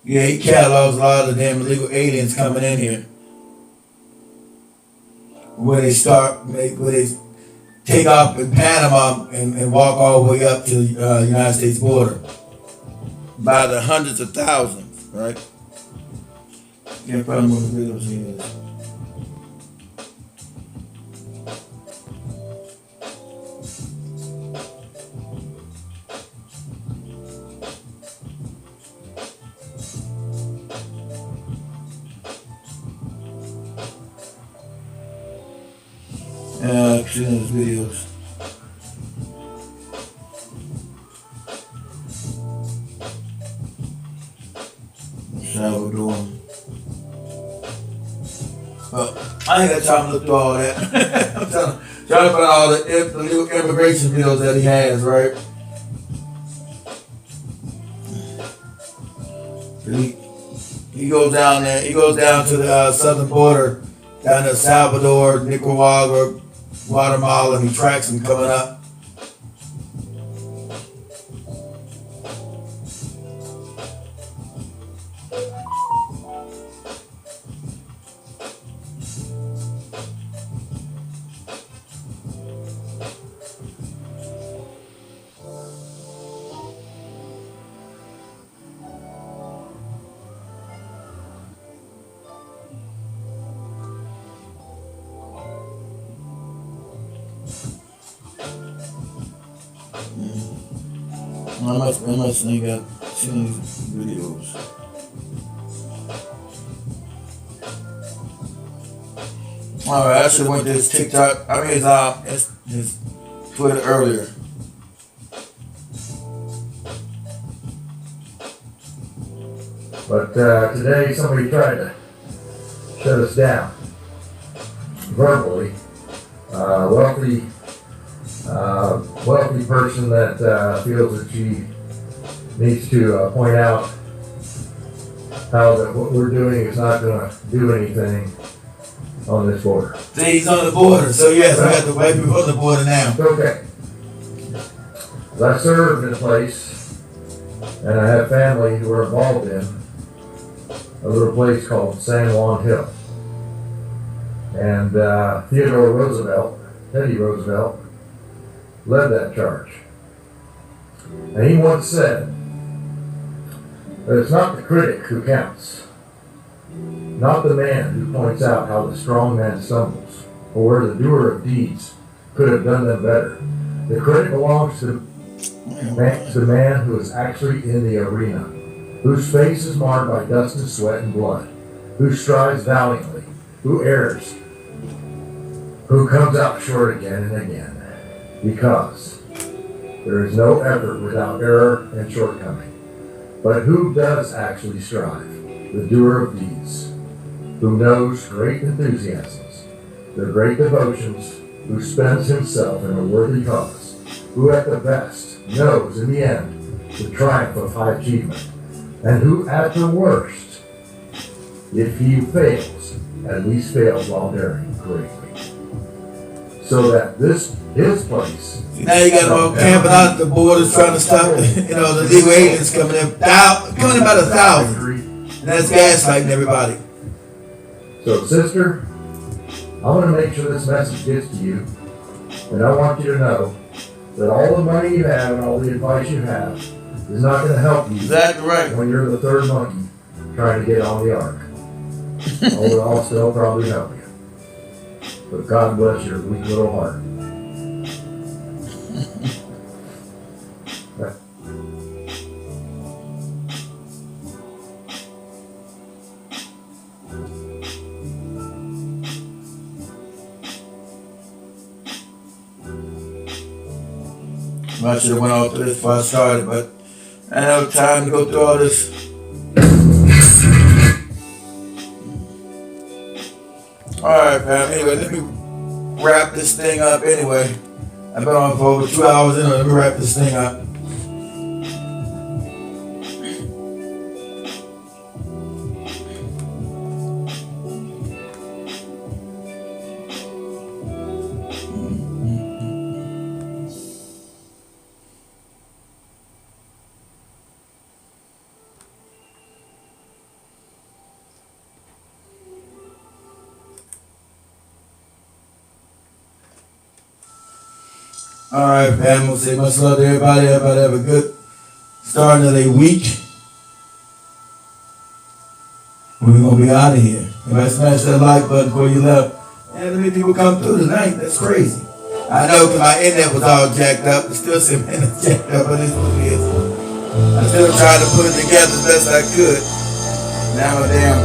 Yeah, he catalogs a lot of the damn illegal aliens coming in here. Where they take off in Panama and walk all the way up to the United States border. By the hundreds of thousands, right? Can't find more videos here. I've seen those videos. Salvador. Well, I ain't got time to look through all that. I'm trying to find all the illegal immigration bills that he has, right? He goes down there. He goes down to the southern border, down to El Salvador, Nicaragua, Guatemala, and he tracks them coming up. I must think I've seen these videos. Alright, I should have went to his TikTok. I mean his Twitter earlier. But today somebody tried to shut us down verbally. Wealthy person that feels that she needs to point out how that what we're doing is not going to do anything on this border. See, he's on the border, so yes, I got the white people on the border now. It's okay. I served in a place, and I have family who are involved in a little place called San Juan Hill. And Theodore Roosevelt, Teddy Roosevelt, led that charge. And he once said that it's not the critic who counts, not the man who points out how the strong man stumbles, or where the doer of deeds could have done them better. The critic belongs to the man who is actually in the arena, whose face is marred by dust and sweat and blood, who strives valiantly, who errs, who comes out short again and again, because there is no effort without error and shortcoming. But who does actually strive? The doer of deeds, who knows great enthusiasms, the great devotions, who spends himself in a worthy cause, who at the best knows in the end the triumph of high achievement, and who at the worst, if he fails, at least fails while daring greatly. So that his place. Now you got all camping out at the borders trying to stop the legal aliens coming in by the thousand. And that's gaslighting everybody. So sister, I want to make sure this message gets to you, and I want you to know that all the money you have and all the advice you have is not going to help you Exactly right. when you're the third monkey trying to get on the ark. Although I'll still probably help you. But God bless your weak little heart. I should have went off to this before I started, but I didn't have time to go through all this. Alright, fam. Anyway, let me wrap this thing up anyway. I've been on for over 2 hours anyway. Let me wrap this thing up. Alright, fam. We'll say much love to everybody. Everybody have a good start of their week. We're going to be out of here. Everybody smash that like button before you left. And how many people come through tonight? That's crazy. I know because my internet was all jacked up. It's still some internet jacked up, but it's what it is. I still tried to put it together as best I could. Now I'm damn.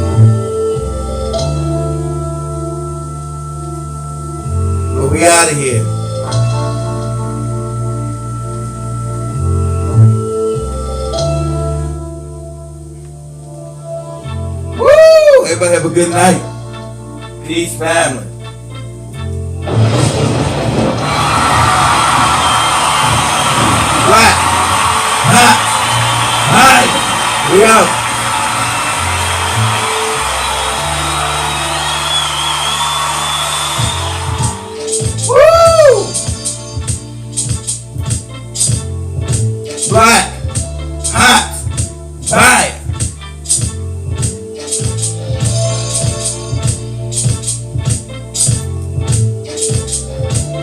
But we out of here. Everybody have a good night. Peace, family. Black, hot, high. We out. Woo! Black, hot, high.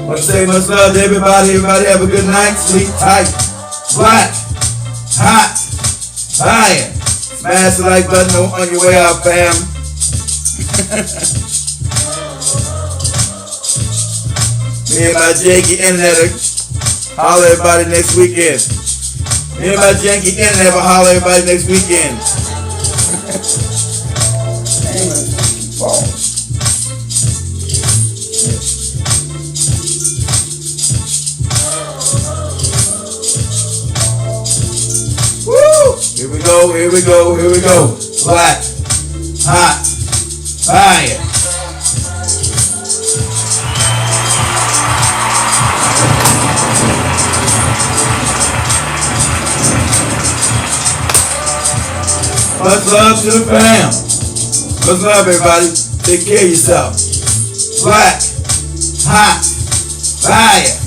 Let's say much love to everybody. Everybody have a good night. Sleep tight. Black. Hot. Fire. Smash the like button on your way out, fam. Me and my janky internet. Holler everybody next weekend. Me and my janky internet will holler everybody next weekend. Here we go, here we go, here we go. Black, hot, fire. Much love to the fam. Much love, everybody. Take care of yourself. Black, hot, fire.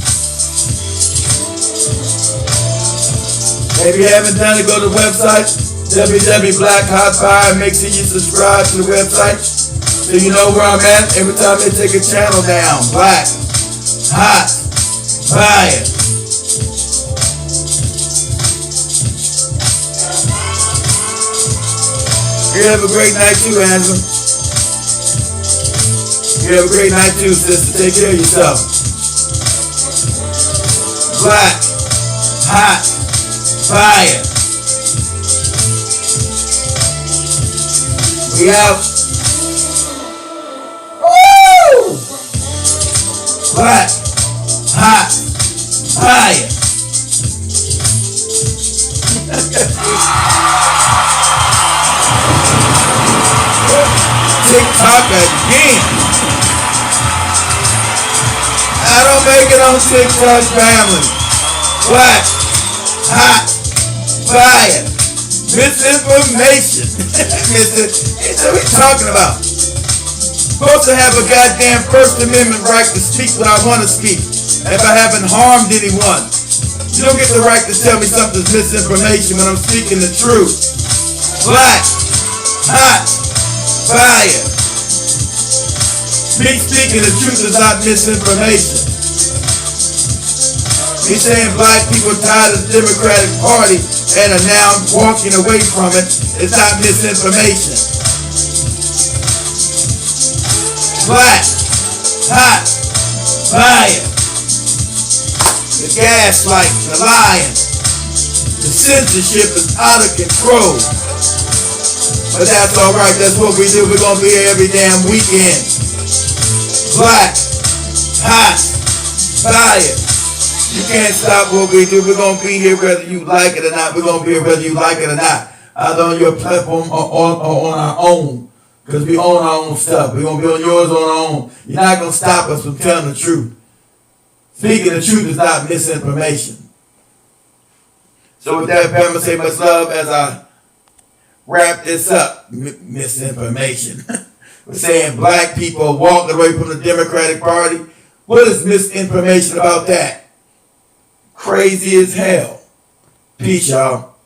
If you haven't done it, go to the website, www.blackhotfire. Make sure you subscribe to the website so you know where I'm at every time they take a channel down. Black, hot, fire. You have a great night too, Angela. You have a great night too, sister. Take care of yourself. Black, hot, fire. We out. Woo! Black, hot, fire. TikTok again. I don't make it on TikTok, family. Black, hot, fire. Misinformation. What are we talking about? Supposed to have a goddamn First Amendment right to speak what I want to speak. If I haven't harmed anyone. You don't get the right to tell me something's misinformation when I'm speaking the truth. Black, hot, fire. Speaking the truth is not misinformation. He's saying black people tired of the Democratic Party and are now walking away from it. It's not misinformation. Black, hot, fire, the gaslight, the lying, the censorship is out of control. But that's alright, that's what we do. We're gonna be here every damn weekend. Black, hot, fire. You can't stop what we do. We're gonna be here whether you like it or not. We're gonna be here whether you like it or not. Either on your platform or on our own. Because we own our own stuff. We're gonna be on yours on our own. You're not gonna stop us from telling the truth. Speaking the truth is not misinformation. So with that, I'm gonna say much love as I wrap this up. Misinformation. We're saying black people walked away from the Democratic Party. What is misinformation about that? Crazy as hell. Peace, y'all.